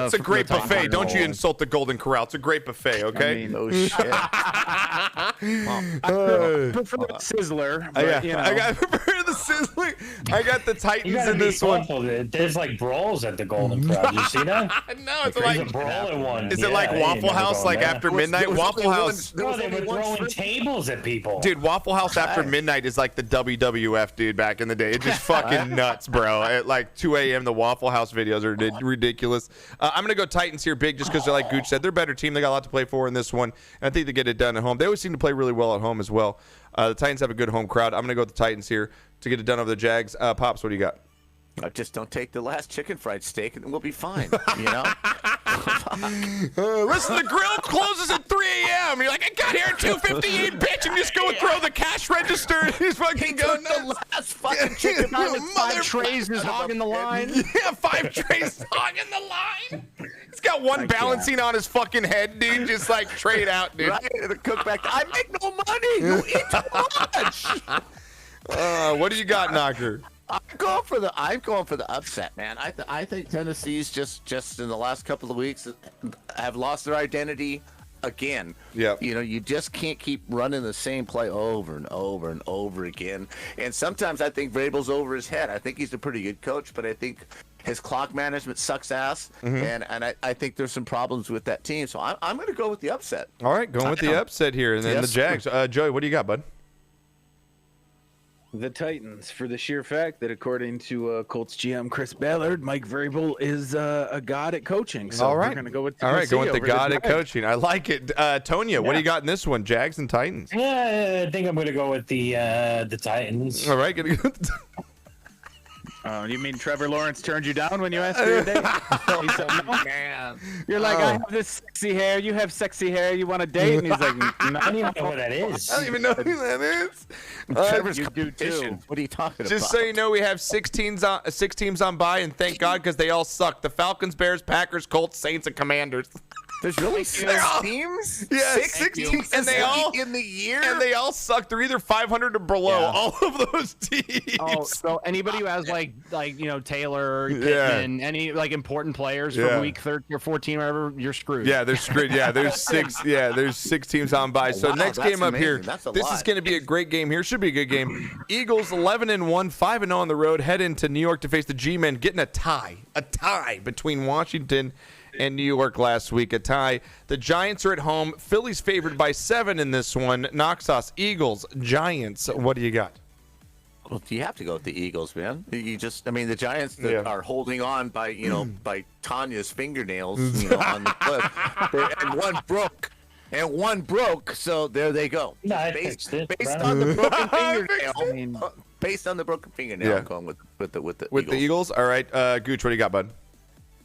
It's a great the Titans buffet. are Don't you gold. insult the Golden Corral. It's a great buffet, okay? Oh shit. I prefer the Sizzler, but, you know. I got prepare the sizzling. I got the You Titans gotta in be this one. careful. There's like brawls at the Golden Crowd. You see that? No, it's There's like a brawl in one. is it like Waffle House? Like after midnight, Waffle House. Bro, they were throwing tables at people. Dude, Waffle House after midnight is like the WWF, dude, back in the day. It's just fucking nuts, bro. At like 2 a.m., the Waffle House videos are ridiculous. I'm going to go Titans here big just because, like Gooch said, they're a better team. They got a lot to play for in this one. And I think they get it done at home. They always seem to play really well at home as well. The Titans have a good home crowd. I'm going to go with the Titans here to get it done over the Jags. Pops, what do you got? Just don't take the last chicken fried steak and we'll be fine, you know? Listen, the grill closes at 3 a.m. You're like, I got here at 2:58, bitch, and just go and throw the cash register. He's fucking going nuts. The last fucking chicken With 5 trays is hogging the line. Yeah, 5 trays hogging the line. He's got one balancing on his fucking head, dude. Just like trade out, dude. Right? The cookback. I make no money. You eat too much. What do you got, Knocker? I'm going for the upset, man. I think Tennessee's just in the last couple of weeks have lost their identity again. Yeah. You know, you just can't keep running the same play over and over and over again. And sometimes I think Vrabel's over his head. I think he's a pretty good coach, but I think his clock management sucks ass. And I think there's some problems with that team. So I'm going to go with the upset. All right, going with the upset here, and then the Jags. Joey, what do you got, bud? The Titans, for the sheer fact that according to Colts GM Chris Ballard, Mike Vrabel is a god at coaching. So all right, we're going to go with the god at coaching. I like it. Tonya, what do you got in this one? Jags and Titans. Yeah, I think I'm going to go with the Titans. All right, gonna go. You mean Trevor Lawrence turned you down when you asked for a date? He said, no. Man. You're like, I have this sexy hair. You have sexy hair. You want a date? And he's like, no. I don't even know what that is. I don't even know who that is. Trevor's you do too. What are you talking about? Just so you know, we have 6 teams on bye, and thank God because they all suck. The Falcons, Bears, Packers, Colts, Saints, and Commanders. There's really 6 teams? Yeah, 6 teams, and they all in the year, and they all suck. They're either 500 or below. Yeah. All of those teams. Oh, so anybody who has like Taylor, Pittman, any like important players from week 13 or 14, or whatever, you're screwed. Yeah, they're screwed. Yeah, there's 6. Yeah, there's 6 teams on bye. So wow, next that's game up amazing. here. That's a This lot. is going to be a great game here. Should be a good game. Eagles 11-1, 5-0 on the road. Head into New York to face the G-Men, getting a tie between Washington and New York last week. A tie. The Giants are at home. Philly's favored by 7 in this one. Noxos, Eagles, Giants. What do you got? Well, you have to go with the Eagles, man. The Giants that are holding on by, by Tonya's fingernails, on the cliff. And one broke, so there they go. No, Based on the broken fingernail. Based on the broken fingernail, I'm going with the Eagles. The Eagles? All right. Gooch, what do you got, bud?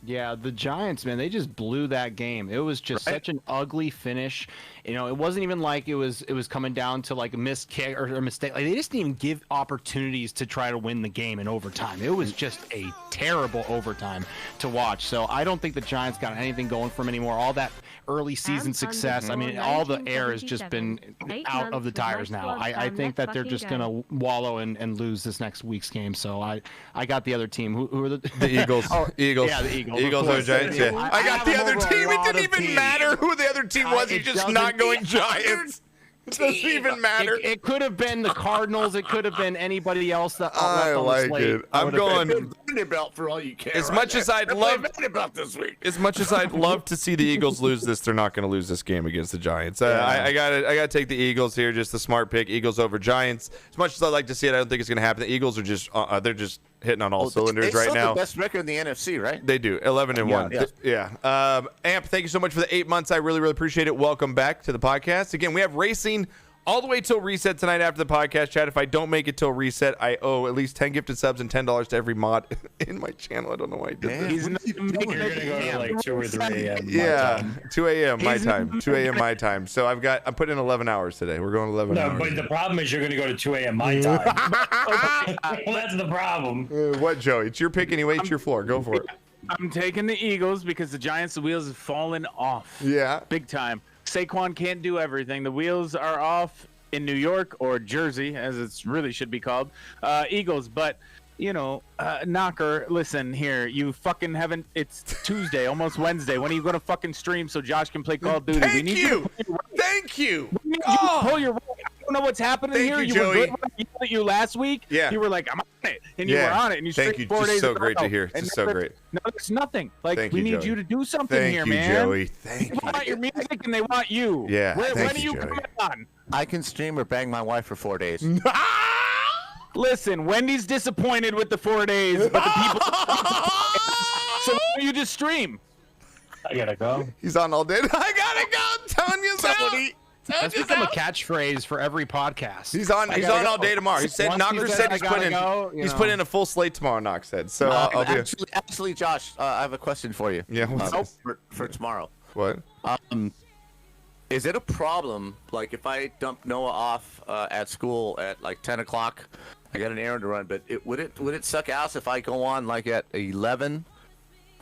Yeah, the Giants, man, they just blew that game. It was just such an ugly finish. It wasn't even like it was coming down to like a missed kick or a mistake. Like they just didn't even give opportunities to try to win the game in overtime. It was just a terrible overtime to watch. So I don't think the Giants got anything going for them anymore. All that early season success, I mean, all the air has just been out of the tires now. I think that they're just going to wallow and lose this next week's game. So I got the other team. Who are the Eagles. Eagles. Yeah, the Eagles. Eagles or Giants. Yeah. I got the other team. It didn't even matter who the other team was. He's just not going Giants. It doesn't even matter. It could have been the Cardinals. It could have been anybody else that I left on like the slate. it. I'm going. Vanderbilt for all you care. As much as I'd love this week. As much as I'd love to see the Eagles lose this, they're not going to lose this game against the Giants. I got to take the Eagles here. Just the smart pick. Eagles over Giants. As much as I'd like to see it, I don't think it's going to happen. The Eagles are just they're just hitting on all cylinders right now. The best record in the NFC, right? They do 11-1. Yeah. Amp, thank you so much for the 8 months. I really, really appreciate it. Welcome back to the podcast. Again, we have racing all the way till reset tonight after the podcast, chat. If I don't make it till reset, I owe at least 10 gifted subs and $10 to every mod in my channel. I don't know why I did this. You're going to go to like 2 or 3 a.m. Yeah, 2 a.m. my time. 2 a.m. my time. So I'm putting in 11 hours today. We're going 11 hours. No, but the problem is you're going to go to 2 a.m. my time. That's the problem. What, Joey? It's your pick anyway. It's your floor. Go for it. I'm taking the Eagles because the Giants' wheels have fallen off. Yeah. Big time. Saquon can't do everything. The wheels are off in New York or Jersey, as it really should be called. Eagles, but Knocker, listen here. You fucking haven't. It's Tuesday, almost Wednesday. When are you going to fucking stream so Josh can play Call of Duty? Thank you. Thank you. We need you to pull your weight. I don't know what's happening here. You, were Joey. good when I yelled at you last week. Yeah. You were like, I'm on it. and you were on it, and you Thank streamed you. 4 Just days so in a great to row. hear. And Just so great. No, there's nothing. Like, Thank we you, need Joey. you to do something Thank here, you, man. Joey. Thank They want your you. music, and they want you. Yeah, When thank are you, you Joey. coming on? I can stream or bang my wife for 4 days. Listen, Wendy's disappointed with the 4 days, but the people. So why don't you just stream? I gotta go. He's on all day. I gotta go. Tonya's out. That's Tonya's become a out. catch-phrase for every podcast. He's on. He's on all day tomorrow. He said. Once he Knocker says, said "I he's gotta putting. go," you He's know. putting in a full slate tomorrow. Knox said. So I'll be. Actually, Josh, I have a question for you. Yeah, what's this? For tomorrow. What? Is it a problem, like, if I dump Noah off at school at like 10 o'clock? I got an errand to run, but would it suck ass if I go on like at 11,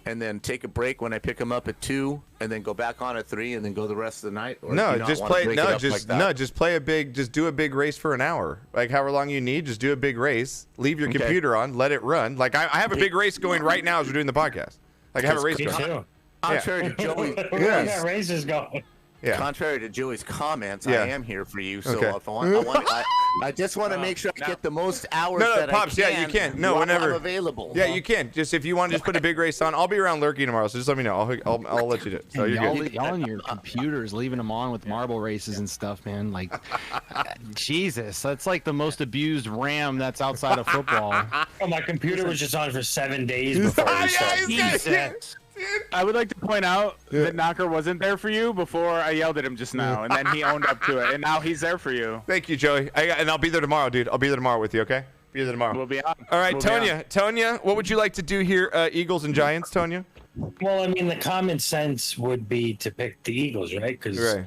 and then take a break when I pick him up at 2, and then go back on at 3, and then go the rest of the night? Or do No, you not just wanna play. break it No, up just like that? no, just play a big. Just do a big race for an hour, like however long you need. Just do a big race. Leave your Okay. computer on. Let it run. Like I have a big race going right now as we're doing the podcast. Like I have a race Me going. too. Contrary to Joey, Where that race is going. Yeah. contrary to Joey's comments, Yeah. I am here for you. So Okay. if I just want to make sure I get the most hours No, that Pops, I yeah, can. you can. No, while whenever. I'm available. Yeah, you can. Just if you want to just put a big race on, I'll be around lurking tomorrow. So just let me know. I'll let you do it. So you're y'all, good. y'all on your computers leaving them on with marble races and stuff, man. Like, Jesus, that's like the most abused RAM that's outside of football. Oh, my computer was just on for 7 days before Yeah, we started. he's got- Jesus. I would like to point out that Knocker wasn't there for you before I yelled at him just now, and then he owned up to it, and now he's there for you. Thank you, Joey. And I'll be there tomorrow, dude. I'll be there tomorrow with you. Okay. Be there tomorrow. We'll be on. All right, We'll be on. Tonya, what would you like to do here, Eagles and Giants, Tonya? Well, I mean, the common sense would be to pick the Eagles, right? Because Right.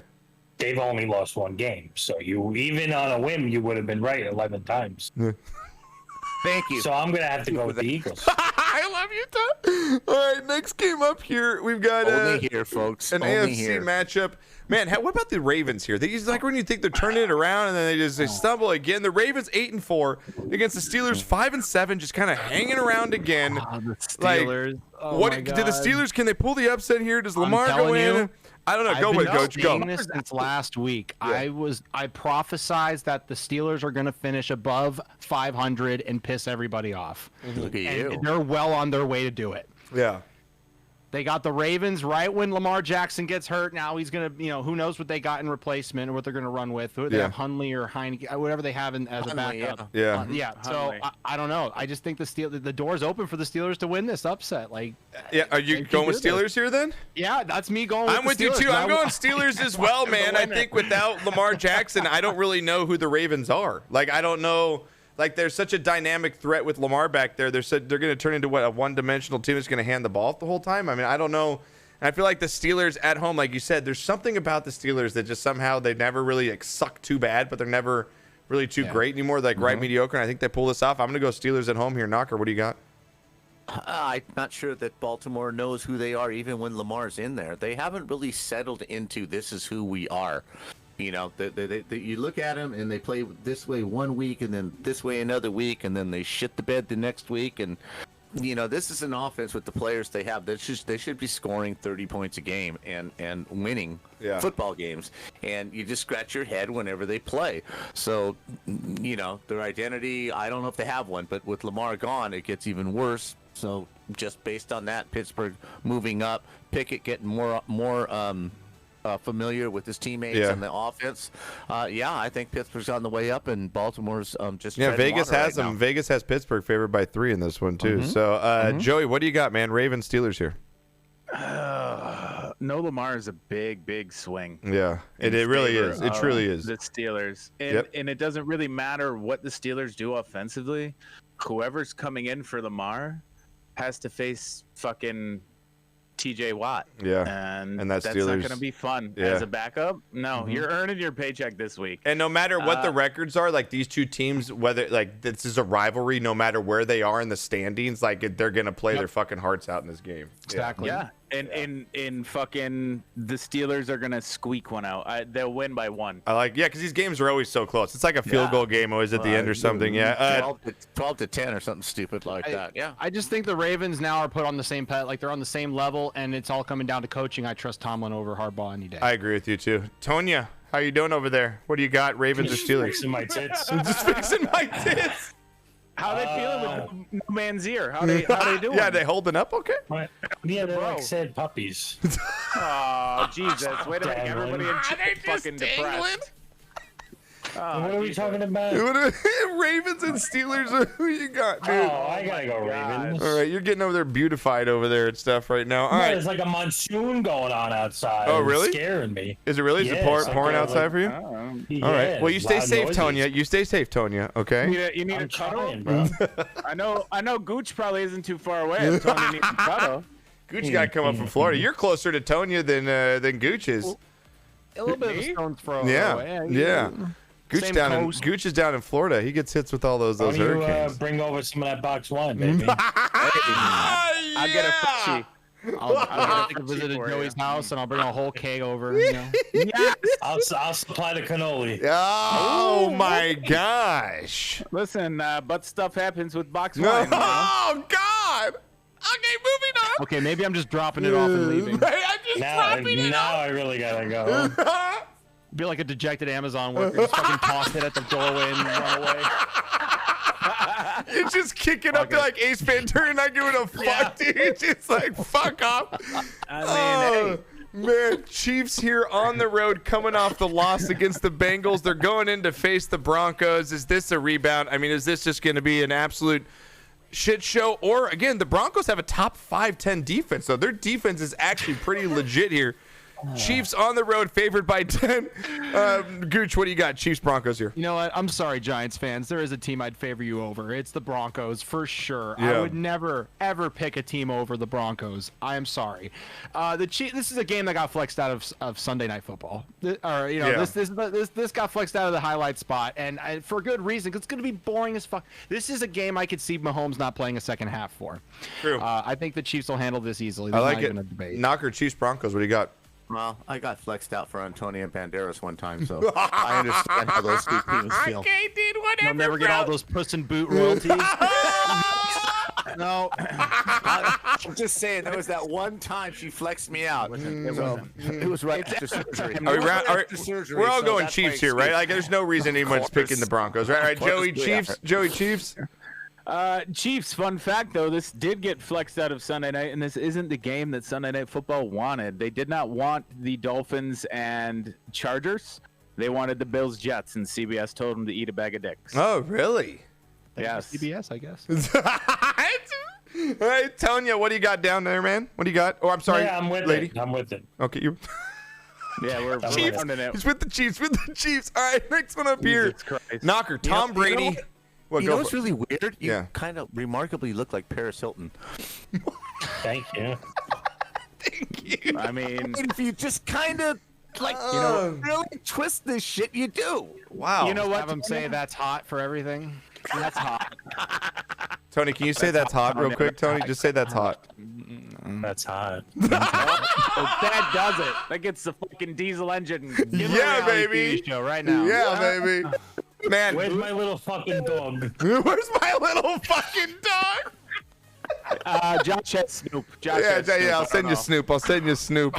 they've only lost one game. So you, even on a whim, you would have been right 11 times. Thank you. So I'm going to have to go with the Eagles. I love you, Tom. All right, next game up here, we've got Only here, folks. an Only AFC here. matchup. Man, what about the Ravens here? They just like when you think they're turning it around and then they stumble again. The Ravens 8-4 against the Steelers 5-7, just kind of hanging around again. Oh, the Like, Steelers. Oh what my do the God. Steelers? Can they pull the upset here? Does Lamar go telling in? you, I don't know. I've Go been with it, Coach. Go. saying this since last week. Yeah. I prophesized that the Steelers are going to finish above 500 and piss everybody off. Look at And you. they're well on their way to do it. Yeah. They got the Ravens right when Lamar Jackson gets hurt. Now he's going to, who knows what they got in replacement or what they're going to run with. They Yeah. have Hundley or Heineke, whatever they have as a Hundley, backup. Yeah. Yeah. So Hundley. I don't know. I just think the door's open for the Steelers to win this upset. Like, Yeah. Are you They can going with do this. Steelers here then? yeah, that's me going. I'm with the you Steelers. too. I'm I- going Steelers as well, the man. I winner. think without Lamar Jackson, I don't really know who the Ravens are. Like I don't know. Like there's such a dynamic threat with Lamar back there. They're going to turn into a one-dimensional team that's going to hand the ball off the whole time. I mean, I don't know. And I feel like the Steelers at home, like you said, there's something about the Steelers that just somehow they never really suck too bad, but they're never really too great anymore. Like right mediocre. And I think they pull this off. I'm going to go Steelers at home here. Knocker, what do you got? I'm not sure that Baltimore knows who they are even when Lamar's in there. They haven't really settled into this is who we are. You know, you look at them and they play this way one week and then this way another week and then they shit the bed the next week. And, this is an offense with the players they have. They should be scoring 30 points a game and winning football games. And you just scratch your head whenever they play. So, their identity, I don't know if they have one, but with Lamar gone, it gets even worse. So just based on that, Pittsburgh moving up, Pickett getting more familiar with his teammates and the offense. I think Pittsburgh's on the way up, and Baltimore's just treading Vegas water has right them. now. Vegas has Pittsburgh favored by 3 in this one too. So Joey, what do you got, man? Ravens Steelers here. No Lamar is a big swing. Yeah, it in really favor is. It of truly is. The Steelers. And, Yep. and it doesn't really matter what the Steelers do offensively. Whoever's coming in for Lamar has to face fucking TJ Watt. Yeah. And And that that's Steelers- not going to be fun. Yeah. As a backup, no, you're earning your paycheck this week. And no matter what the records are, like these two teams, whether like this is a rivalry, no matter where they are in the standings, like they're gonna play their fucking hearts out in this game. Exactly. Yeah. And in fucking the Steelers are going to squeak one out. They'll win by 1. I like, because these games are always so close. It's like a field goal game always at the end or something. Yeah. 12 to 10 or something stupid like that. Yeah. I just think the Ravens now are put on the same like they're on the same level, and it's all coming down to coaching. I trust Tomlin over Harbaugh any day. I agree with you too. Tonya, how you doing over there? What do you got, Ravens or Steelers? Fixing my tits. Just fixing my tits. How they feeling with no man's ear? How they doing? Yeah, they holding up okay? Yeah, they're Bro. like sad puppies. Oh, Jesus. Way to make Dangling. everybody in fucking depressed. Oh, What are we Jesus. talking about? Ravens and Steelers. Who you got, dude? Oh, I gotta go God. Ravens. All right, you're getting over there beautified over there and stuff right now. All No, right. there's like a monsoon going on outside. Oh, It's really? scaring me. Is it really? Is it Yeah, pouring it's like pouring a, outside like- for you? Yeah, All right. Well, you stay loud safe, noises. Tonya. You stay safe, Tonya. Okay. You need a I'm cuddle? trying, bro. I know Gooch probably isn't too far away. I'm telling you, needs a cuddle. Gooch got to come up from Florida. You're closer to Tonya than Gooch is. A little bit of a Me? stone's throw. Yeah. away. Yeah. Gooch Same down in coast. Gooch is down in Florida. He gets hits with all those Why don't you hurricanes. bring over some of that box wine, baby? I'll get a freshie. I'll visit for Joey's ya. house and I'll bring a whole keg over. You know? I'll supply the cannoli. Oh my gosh. Listen, but stuff happens with box wine. You know? Oh God. Okay, moving on. Okay, maybe I'm just dropping it off and leaving. I'm just Now I really gotta go. Be like a dejected Amazon worker, just fucking toss it at the doorway and run away. You're just kicking up to like Ace Ventura, not giving a fuck, dude. Just like fuck off. I mean, Man, Chiefs here on the road coming off the loss against the Bengals. They're going in to face the Broncos. Is this a rebound? I mean, is this just going to be an absolute shit show? Or, again, the Broncos have a top 5-10 defense, so their defense is actually pretty legit here. Chiefs on the road, favored by 10. Gooch, what do you got? Chiefs, Broncos here. You know what? I'm sorry, Giants fans. There is a team I'd favor you over. It's the Broncos for sure. Yeah. I would never ever pick a team over the Broncos. I am sorry. This is a game that got flexed out of Sunday Night Football. This got flexed out of the highlight spot, and for good reason. 'Cause it's going to be boring as fuck. This is a game I could see Mahomes not playing a second half for. True. I think the Chiefs will handle this easily. I There's like not it. even a debate. Knocker, Chiefs, Broncos, what do you got? Well, I got flexed out for Antonio Banderas one time, so I understand how those two teams feel. Okay, dude, whatever. You'll never get all those Puss in Boot royalties. No. I'm just saying, there was that one time she flexed me out. It was right after surgery. Are we round, are, After surgery, we're all so going that's Chiefs my here, right? excuse. Like, there's no reason anyone's picking the Broncos, right? All right, Of course Joey, we Chiefs. are. Joey, Chiefs. Chiefs, fun fact though, this did get flexed out of Sunday night, and this isn't the game that Sunday Night Football wanted. They did not want the Dolphins and Chargers. They wanted the Bills Jets, and CBS told them to eat a bag of dicks. Oh, really? Yes. CBS, I guess. All right, Tonya, what do you got down there, man? What do you got? Oh, I'm sorry, Yeah, I'm with lady. it. I'm with it. Okay, you. Yeah, we're Chiefs. running it. He's with the Chiefs. With the Chiefs. All right, next one up here. Jesus Christ. Knocker, Tom Brady. Well, You go know what's for it. really weird? You Yeah. kind of remarkably look like Paris Hilton. Thank you. I mean, And if you just kind of like, really twist this shit, you do. Wow. you know what? Have them say that's hot for everything. That's hot. Tony, can you say that's hot real quick, Tony? Just say that's hot. That's hot. That does it. That gets the fucking diesel engine. Yeah, baby. TV show right now. Yeah, baby. Man, Where's my little fucking dog? where's my little fucking dog? Josh had Snoop. Josh Yeah, had Snoop. yeah, I I'll don't send you know. Snoop. I'll send you Snoop.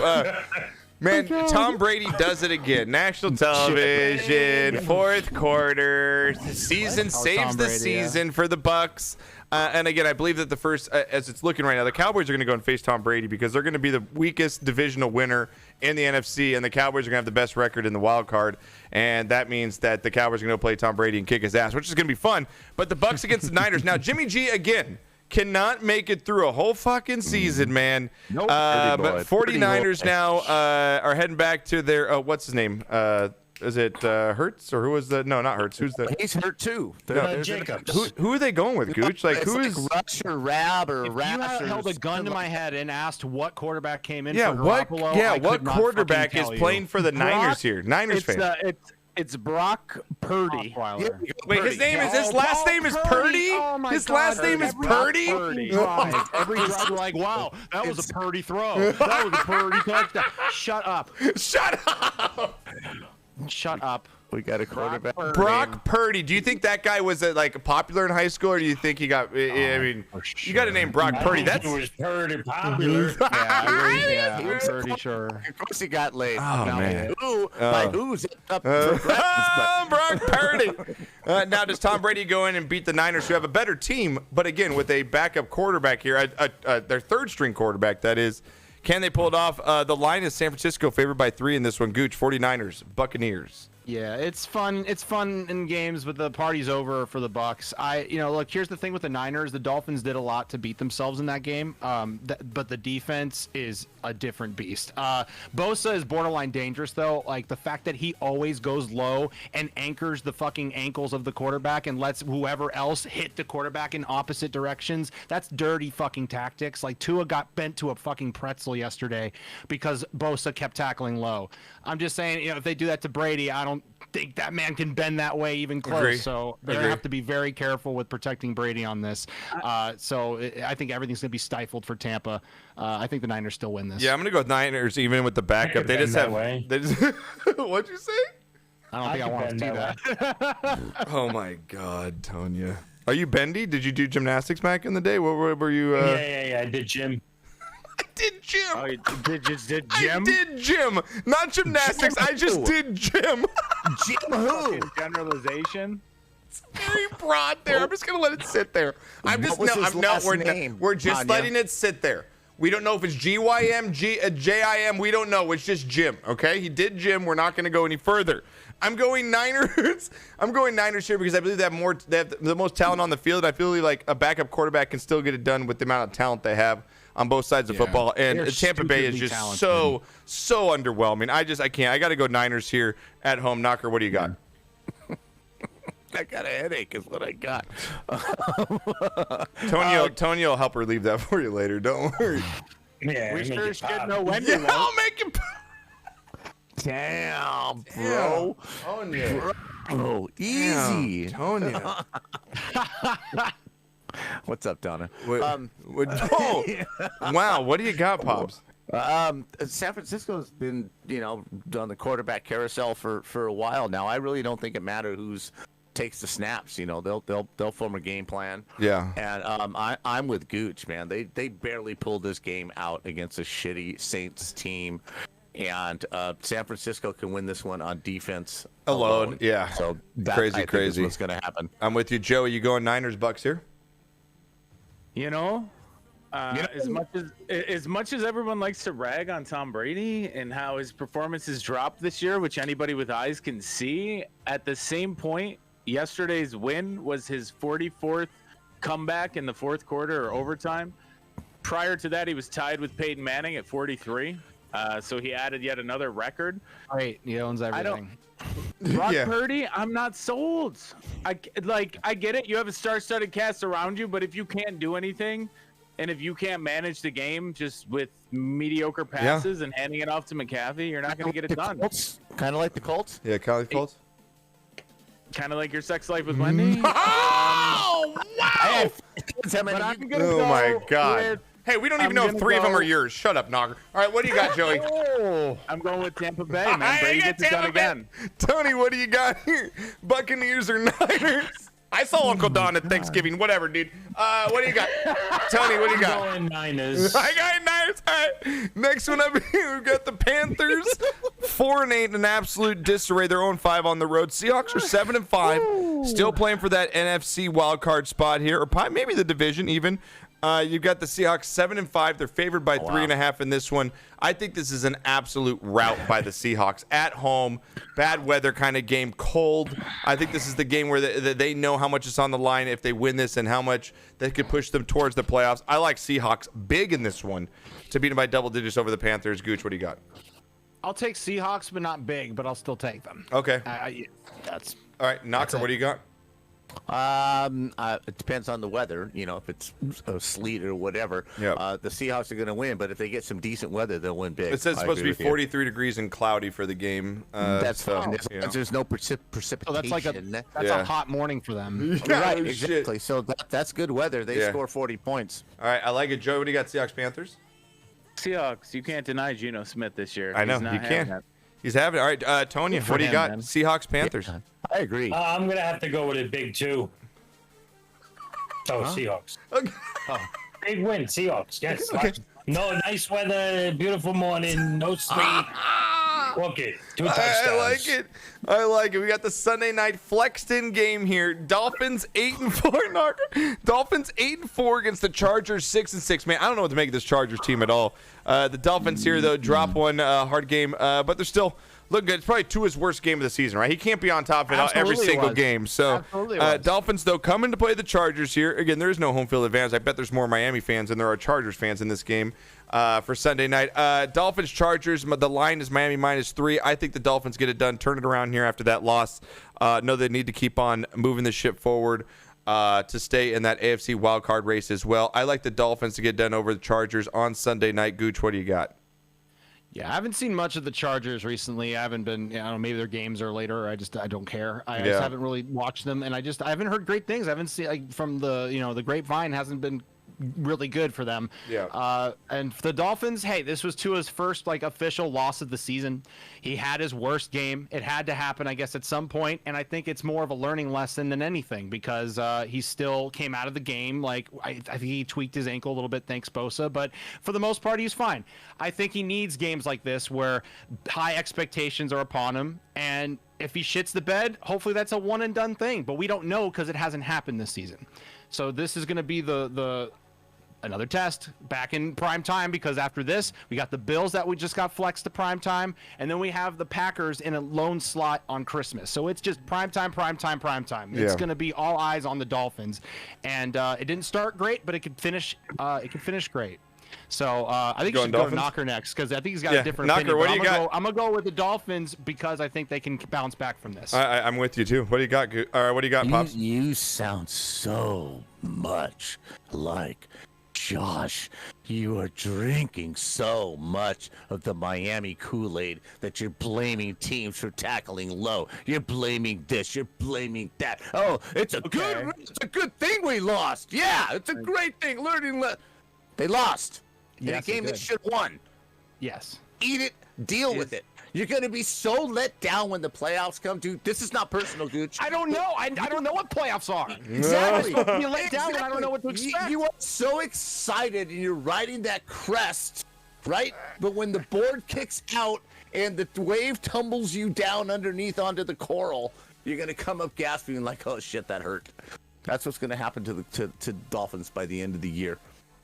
Man, Tom Brady does it again. National television, fourth quarter, the season saves Tom the Brady, season for the Bucks. And again, I believe that the first, as it's looking right now, the Cowboys are going to go and face Tom Brady because they're going to be the weakest divisional winner in the NFC, and the Cowboys are going to have the best record in the wild card. And that means that the Cowboys are going to play Tom Brady and kick his ass, which is going to be fun. But the Bucks against the Niners. Now, Jimmy G, again, cannot make it through a whole fucking season, man. Nope. But Pretty boy. 49ers now are heading back to their, what's his name? Is it Hurts or who was the? No, not Hurts. Who's the? He's hurt too. Jacobs. Who are they going with, Gooch? Like, It's who like is? Rush or Rab or If you Rash or held a gun to something my like- head and asked what quarterback came in Yeah, for what? Garoppolo, Yeah, I what could not quarterback fucking is tell you. playing for the Niners here? Niners It's, fan. it's Brock Purdy. Osweiler. Wait, his name is his last name is Purdy. Oh my His God, last name is Purdy. Every drive, you're like, wow, that was a Purdy throw. That was a Purdy touchdown. Shut up. Shut up. Shut up. We got a quarterback. Brock Purdy. Do you think that guy was like popular in high school, or do you think he got? I mean, you got to name Brock Purdy. That's It was pretty popular. Yeah, I'm pretty sure. Of course he got laid. Oh, man. By who's up for grabs, but Brock Purdy. Now, does Tom Brady go in and beat the Niners, who have a better team, but again with a backup quarterback here, their third-string quarterback, that is? Can they pull it off? The line is San Francisco favored by 3 in this one. Gooch, 49ers, Buccaneers. Yeah, it's fun. It's fun in games, but the party's over for the Bucks. Look, here's the thing with the Niners. The Dolphins did a lot to beat themselves in that game, but the defense is a different beast. Bosa is borderline dangerous, though. Like, the fact that he always goes low and anchors the fucking ankles of the quarterback and lets whoever else hit the quarterback in opposite directions, that's dirty fucking tactics. Like, Tua got bent to a fucking pretzel yesterday because Bosa kept tackling low. I'm just saying, if they do that to Brady, I don't think that man can bend that way even close. Agree. So they're gonna have to be very careful with protecting Brady on this. I think everything's gonna be stifled for Tampa. I think the Niners still win this. Yeah, I'm gonna go with Niners even with the backup. They just have. They just, what'd you say? I don't think I want to do that. Oh my God, Tonya. Are you bendy? Did you do gymnastics back in the day? What were you? Yeah. I did gym. I did gym. Oh, you did gym? I did gym, not gymnastics. I just did gym. Jim who? Generalization. It's very broad there. I'm just gonna let it sit there. I'm just What was his last name, we're just Tonya? letting it sit there. We don't know if it's GYM, JIM. We don't know. It's just Jim. Okay, he did gym. We're not gonna go any further. I'm going Niners. I'm going Niners here because I believe they have the most talent on the field. I feel like a backup quarterback can still get it done with the amount of talent they have on both sides of football. And They're Tampa Bay is stupidly just talented. so underwhelming. I can't. I got to go Niners here at home. Knocker, what do you got? I got a headache is what I got. Tonya will help relieve that for you later. Don't worry. Yeah, We make sure it should pop. know when Yeah, you I'll won't. make it. Damn, bro. Tonya. Bro, easy. Tonya. What's up, Donna? Oh, wow. What do you got, Pops? San Francisco's been, on the quarterback carousel for a while now. I really don't think it matters who's takes the snaps. They'll form a game plan. Yeah. And I'm with Gooch, man. They barely pulled this game out against a shitty Saints team, and San Francisco can win this one on defense Alone. Yeah. So that, Crazy, I think, crazy. is what's going to happen. I'm with you, Joey. You going Niners, Bucks here? As much as everyone likes to rag on Tom Brady and how his performance has dropped this year, which anybody with eyes can see, at the same point, yesterday's win was his 44th comeback in the fourth quarter or overtime. Prior to that, he was tied with Peyton Manning at 43. So he added yet another record. Great, he owns everything. Brock Yeah. Purdy, I'm not sold. I get it. You have a star-studded cast around you, but if you can't do anything, and if you can't manage the game just with mediocre passes and handing it off to McCaffrey, you're not going to get it done. Kind of like the Colts. Yeah, Cali Colts. Kind of like your sex life with Wendy. Oh, wow. But I'm gonna Oh, go my God. with- Hey, we don't even I'm know if gonna 3 of them go- are yours. Shut up, Knocker. All right, what do you got, Joey? I'm going with Tampa Bay, man. I Brady got gets it done Tampa Bay. again. Tony, what do you got here? Buccaneers or Niners? I saw Uncle Don at Thanksgiving. Whatever, dude. What do you got? Tony, what do you got? Going Niners. I got Niners. All right. Next one up here, we've got the Panthers. 4-8 in an absolute disarray. They're 0-5 on the road. Seahawks are 7-5. Still playing for that NFC wildcard spot here, or maybe the division even. You've got the Seahawks 7-5. They're favored by 3.5 in this one. I think this is an absolute rout by the Seahawks at home. Bad weather kind of game, cold. I think this is the game where they know how much is on the line if they win this and how much they could push them towards the playoffs. I like Seahawks big in this one to beat them by double digits over the Panthers. Gooch, what do you got? I'll take Seahawks, but not big, but I'll still take them. Okay. That's All right, Knocker, what do you got? It depends on the weather. If it's sleet or whatever. Yep. The Seahawks are going to win, but if they get some decent weather, they'll win big. It says it's I supposed to agree be with you. 43 degrees and cloudy for the game. That's so, fine. you know. There's no precipitation. so that's like a Yeah. hot morning for them. Yeah, Right, no shit. exactly. So that's good weather. They Yeah. score 40 points. All right, I like it. Joey, what do you got? Seahawks, Panthers? Seahawks, you can't deny Geno Smith this year. I know, He's not you having can't. that. He's having it. All right, Tonya, for what do you him, got? man. Seahawks, Panthers. I agree. I'm gonna have to go with a big 2. Oh, Seahawks. Okay. Big win, Seahawks. Yes. Okay. No, nice weather, beautiful morning, no sleep. Book it. 2 touchdowns. I like it. I like it. We got the Sunday night flexed-in game here. Dolphins 8-4. Knocker. Dolphins 8-4 against the Chargers 6-6. Man, I don't know what to make of this Chargers team at all. The Dolphins here though drop one hard game, but they're still looking good. It's probably Tua's worst game of the season, right? He can't be on top of it every Absolutely single was. game. So Dolphins though coming to play the Chargers here. Again, there is no home field advantage. I bet there's more Miami fans than there are Chargers fans in this game. For Sunday night. Dolphins, Chargers, the line is Miami -3. I think the Dolphins get it done, turn it around here after that loss. Know they need to keep on moving the ship forward to stay in that AFC wildcard race as well. I like the Dolphins to get done over the Chargers on Sunday night. Gooch, what do you got? Yeah, I haven't seen much of the Chargers recently. I haven't been, I don't know, maybe their games are later. I don't care. I just haven't really watched them, and I haven't heard great things. I haven't seen from the grapevine hasn't been really good for them. Yeah. And for the Dolphins, hey, this was Tua's first official loss of the season. He had his worst game. It had to happen, I guess, at some point, and I think it's more of a learning lesson than anything because he still came out of the game. I think he tweaked his ankle a little bit, thanks Bosa, but for the most part, he's fine. I think he needs games like this where high expectations are upon him, and if he shits the bed, hopefully that's a one and done thing, but we don't know because it hasn't happened this season. So this is going to be the another test back in prime time because after this we got the Bills that we just got flexed to prime time, and then we have the Packers in a lone slot on Christmas. So it's just prime time. It's going to be all eyes on the Dolphins, and it didn't start great, but it could finish. Great. So I think you should go to Knocker next because I think he's got a different Knocker, opinion. what do you got? I'm gonna go with the Dolphins because I think they can bounce back from this. I'm with you too. What do you got? All right, what do you got, Pops? You sound so much like Josh. You are drinking so much of the Miami Kool-Aid that you're blaming teams for tackling low. You're blaming this. You're blaming that. Oh, it's a good thing we lost. Yeah, it's a great thing. They lost. In a game they should have won. Yes. Eat it. Deal with it. You're going to be so let down when the playoffs come, dude. This is not personal, Gooch. I don't know. I don't know what playoffs are. Exactly. I'm you let down and I don't know what to expect. You are so excited and you're riding that crest, right? But when the board kicks out and the wave tumbles you down underneath onto the coral, you're going to come up gasping like, oh, shit, that hurt. That's what's going to happen to Dolphins by the end of the year.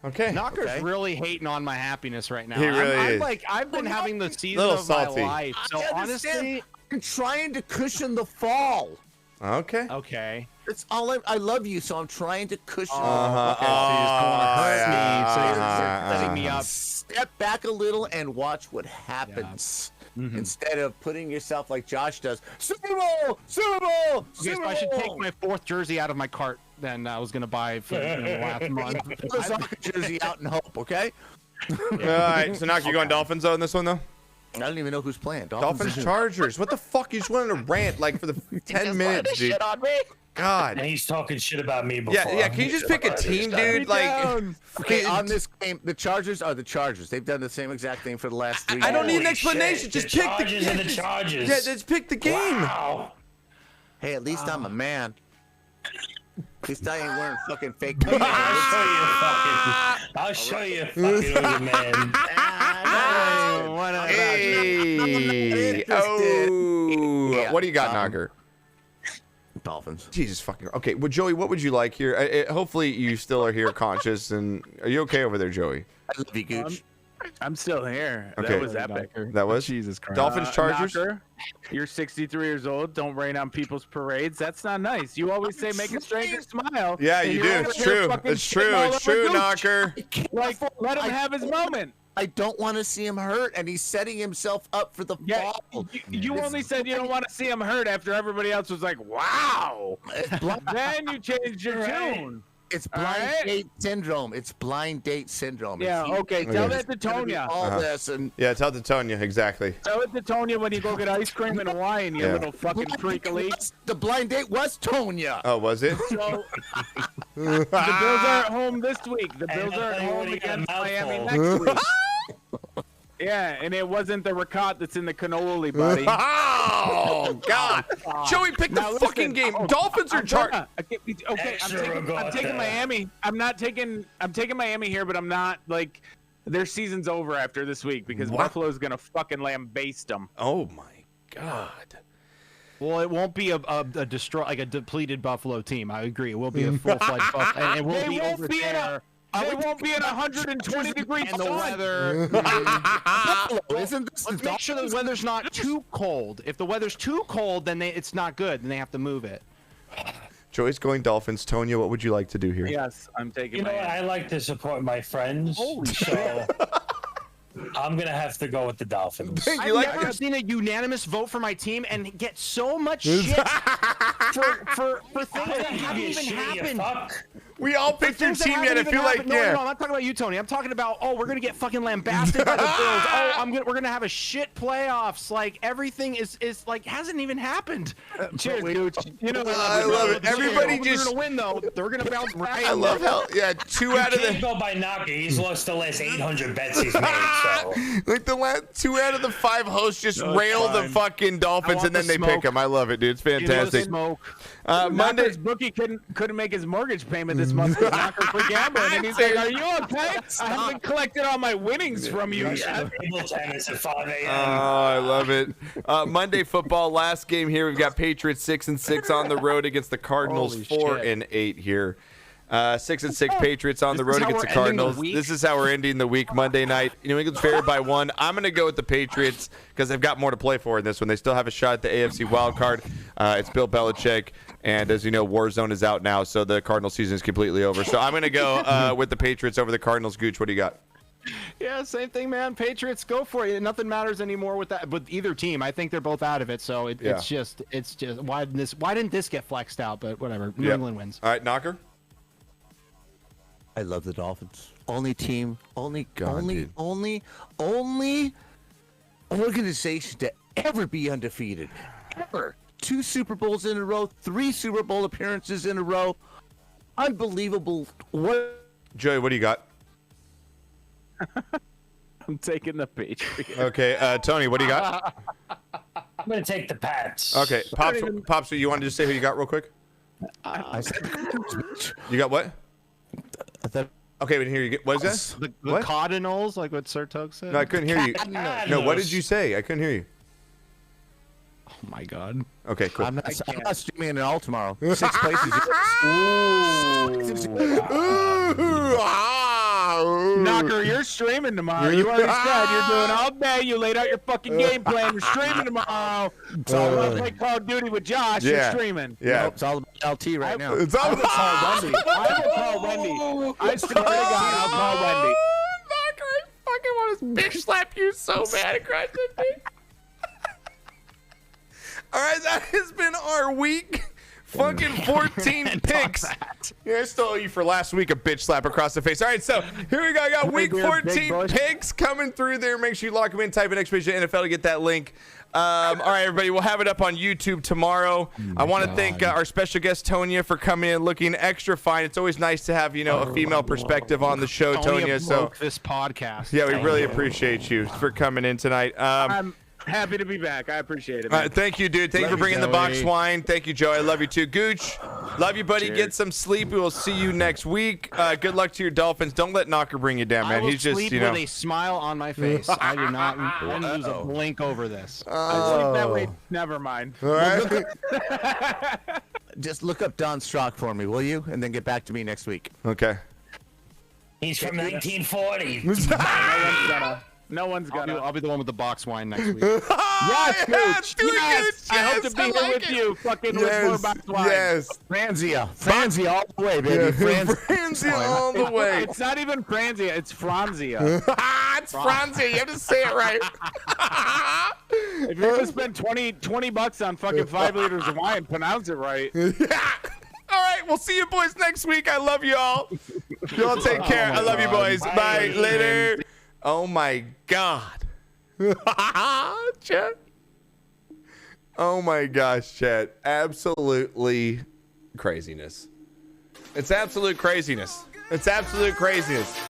Okay. Knocker's really hating on my happiness right now. He really is. I've been having the season of salty. my life. So honestly, I'm trying to cushion the fall. Okay. Okay. It's all I love you, so I'm trying to cushion. Okay, so you just want to hurt me. So you're setting me up. Step back a little and watch what happens. Instead of putting yourself like Josh does. Super Bowl! Super Bowl! Okay, Super so I should Bowl! take my fourth jersey out of my cart than I was going to buy for the last month. Put the soccer jersey out and hope, okay? All right. So, Knock, you going Dolphins though in this one though? I don't even know who's playing. Dolphins, Chargers. What the fuck? You just went on a rant for the 10 minutes, dude. Shit on me. God. And he's talking shit about me before. Yeah. Can you just pick a team, dude? Okay, on this game, the Chargers are the Chargers. They've done the same exact thing for the last 3 years. I don't need an Holy explanation. shit. Just The pick the Chargers and the Chargers. Yeah, just pick the game. Wow. Hey, at least I'm a man. At least I ain't wearing fucking fake. I'll show you fucking other man. Hey. Oh. What do you got, Knocker? Dolphins. Jesus fucking. Okay. Well, Joey, what would you like here? Hopefully, you still are here, conscious, and are you okay over there, Joey? I love you, Gooch. I'm still here. Okay. That was epic. That was Jesus Christ. Dolphins, Chargers. Knocker, you're 63 years old. Don't rain on people's parades. That's not nice. You always say make a stranger smile. Yeah, and you you're do. over It's here true. fucking It's true. shitting all It's over true, Gooch. Knocker. Like, let him have his moment. I don't want to see him hurt, and he's setting himself up for the fall. You only said you don't want to see him hurt after everybody else was like, wow. Then you changed your tune. It's blind date syndrome. It's blind date syndrome. Yeah, okay. Tell that to Tonya. All this and Yeah, tell it to Tonya. Exactly. Tell it to Tonya when you go get ice cream and wine, you little fucking freak-a-leak. the blind date was Tonya. Oh, was it? So, the Bills are at home this week. The Bills are at home against Miami next week. Yeah, and it wasn't the ricotta that's in the cannoli, buddy. Oh God! Joey, pick the Now, fucking listen, game. oh, Dolphins are Okay, Extra I'm taking Miami. I'm taking Miami here, but I'm not like their season's over after this week because What? Buffalo's gonna fucking lambaste them. Oh my God! Well, it won't be a depleted Buffalo team. I agree. It will be a full-fledged Buffalo, and it will They be won't over be in there. They won't be in 120 degree And the sun. weather. Isn't this Let's make sure the weather's not too cold. If the weather's too cold, then it's not good. Then they have to move it. Joey's going Dolphins. Tonya, what would you like to do here? Yes, I'm taking. You know what? Miami. I like to support my friends. Holy so I'm gonna have to go with the Dolphins. You I've like never it? seen a unanimous vote for my team and get so much shit for things that haven't even happened. Fuck. We all picked your Things that team haven't yet. I even feel like happened. No, I'm yeah. not talking about you, Tony. I'm talking about we're gonna get fucking lambasted by the Bills. We're gonna have a shit playoffs. Like everything is like hasn't even happened. Cheers, dude. You know I love it. Everybody We're just. gonna win though. They're gonna bounce right. I love how 2 You out of can't the go by Knocker. He's lost the last 800 bets he's made. So like the last 2 out of the 5 hosts just rail the fucking Dolphins want and then the they pick smoke. them. I love it, dude. It's fantastic. Smoke. Monday. Knocker's bookie couldn't make his mortgage payment this month because Knocker quit gambling, and he's like, "Are you okay? I haven't collected all my winnings from you yet." table tennis at 5 a.m. I love it. Monday football, last game here. We've got Patriots 6-6 on the road against the Cardinals, Holy 4-8 here. 6-6 Patriots on the This road is how against the we're ending the Cardinals. week? This is how we're ending the week. Monday night, New England's favored by 1. I'm going to go with the Patriots because they've got more to play for in this one. They still have a shot at the AFC wild card. It's Bill Belichick, and as you know, Warzone is out now, so the Cardinal season is completely over. So I'm going to go with the Patriots over the Cardinals. Gooch, what do you got? Yeah, same thing, man. Patriots, go for it. Nothing matters anymore with that. With either team, I think they're both out of it. So it's just why didn't this get flexed out? But whatever. New England wins. All right, Knocker. I love the Dolphins. Only team, only dude. organization to ever be undefeated. Ever. 2 Super Bowls in a row, 3 Super Bowl appearances in a row. Unbelievable. What? Joey, what do you got? I'm taking the Patriots. Okay, Tony, what do you got? I'm gonna take the Pats. Okay, Pops, you want to just say who you got real quick? I said, You got what? I thought, Okay, we didn't hear you. What is that? The What? Cardinals, like what Sir Tug said. No, I couldn't hear you. No, what did you say? I couldn't hear you. Oh my God. Okay, cool. I'm not streaming it all tomorrow. 6 places. Knocker, you're streaming tomorrow. You already said you're doing all day. You laid out your fucking game plan. You're streaming tomorrow. So I'm gonna play Call of Duty with Josh. Yeah. You're streaming. Yeah. It's all about LT right now. It's all I will call Wendy. I swear to God, I'll call Wendy. Knocker, I fucking want to bitch slap you so bad across the face. All right, that has been our week. Fucking 14 picks. Yeah, I still owe you for last week a bitch slap across the face. All right, so here we go. I got week 14 picks coming through there. Make sure you lock them in. Type in exclamation NFL to get that link. All right, everybody, we'll have it up on YouTube tomorrow. I want to thank our special guest Tonya for coming in looking extra fine. It's always nice to have a female perspective on the show, Tonya. So this podcast. yeah, we really appreciate you for coming in tonight. I'm happy to be back. I appreciate it. All Man. right, thank you, dude. Thank you for bringing the box wine. Thank you, Joe. I love you too. Gooch, love you, buddy. Cheers. Get some sleep. We will see you next week. Good luck to your Dolphins. Don't let Knocker bring you down, I man. will He's just, sleep with a smile on my face. I do not lose a blink over this. I sleep that way. Never mind. All right. Just look up Don Strock for me, will you? And then get back to me next week. Okay. He's from 1940. No one's gonna. I'll be the one with the box wine next week. Yes, Gooch. do it, Yes. Gooch. I hope to Yes, be I here like with it. you. Fucking with more box wine. Yes. Franzia all the way, baby. Franzia all the way. It's not even Franzia. It's Franzia. It's Franzia. You have to say it right. If you're gonna spend 20 bucks on fucking 5 liters of wine, pronounce it right. Yeah. All right, we'll see you boys next week. I love you all. You all take care. I love you boys. Bye. Later. Oh my God. Chat. Oh my gosh, chat. Absolutely craziness. It's absolute craziness. It's absolute craziness.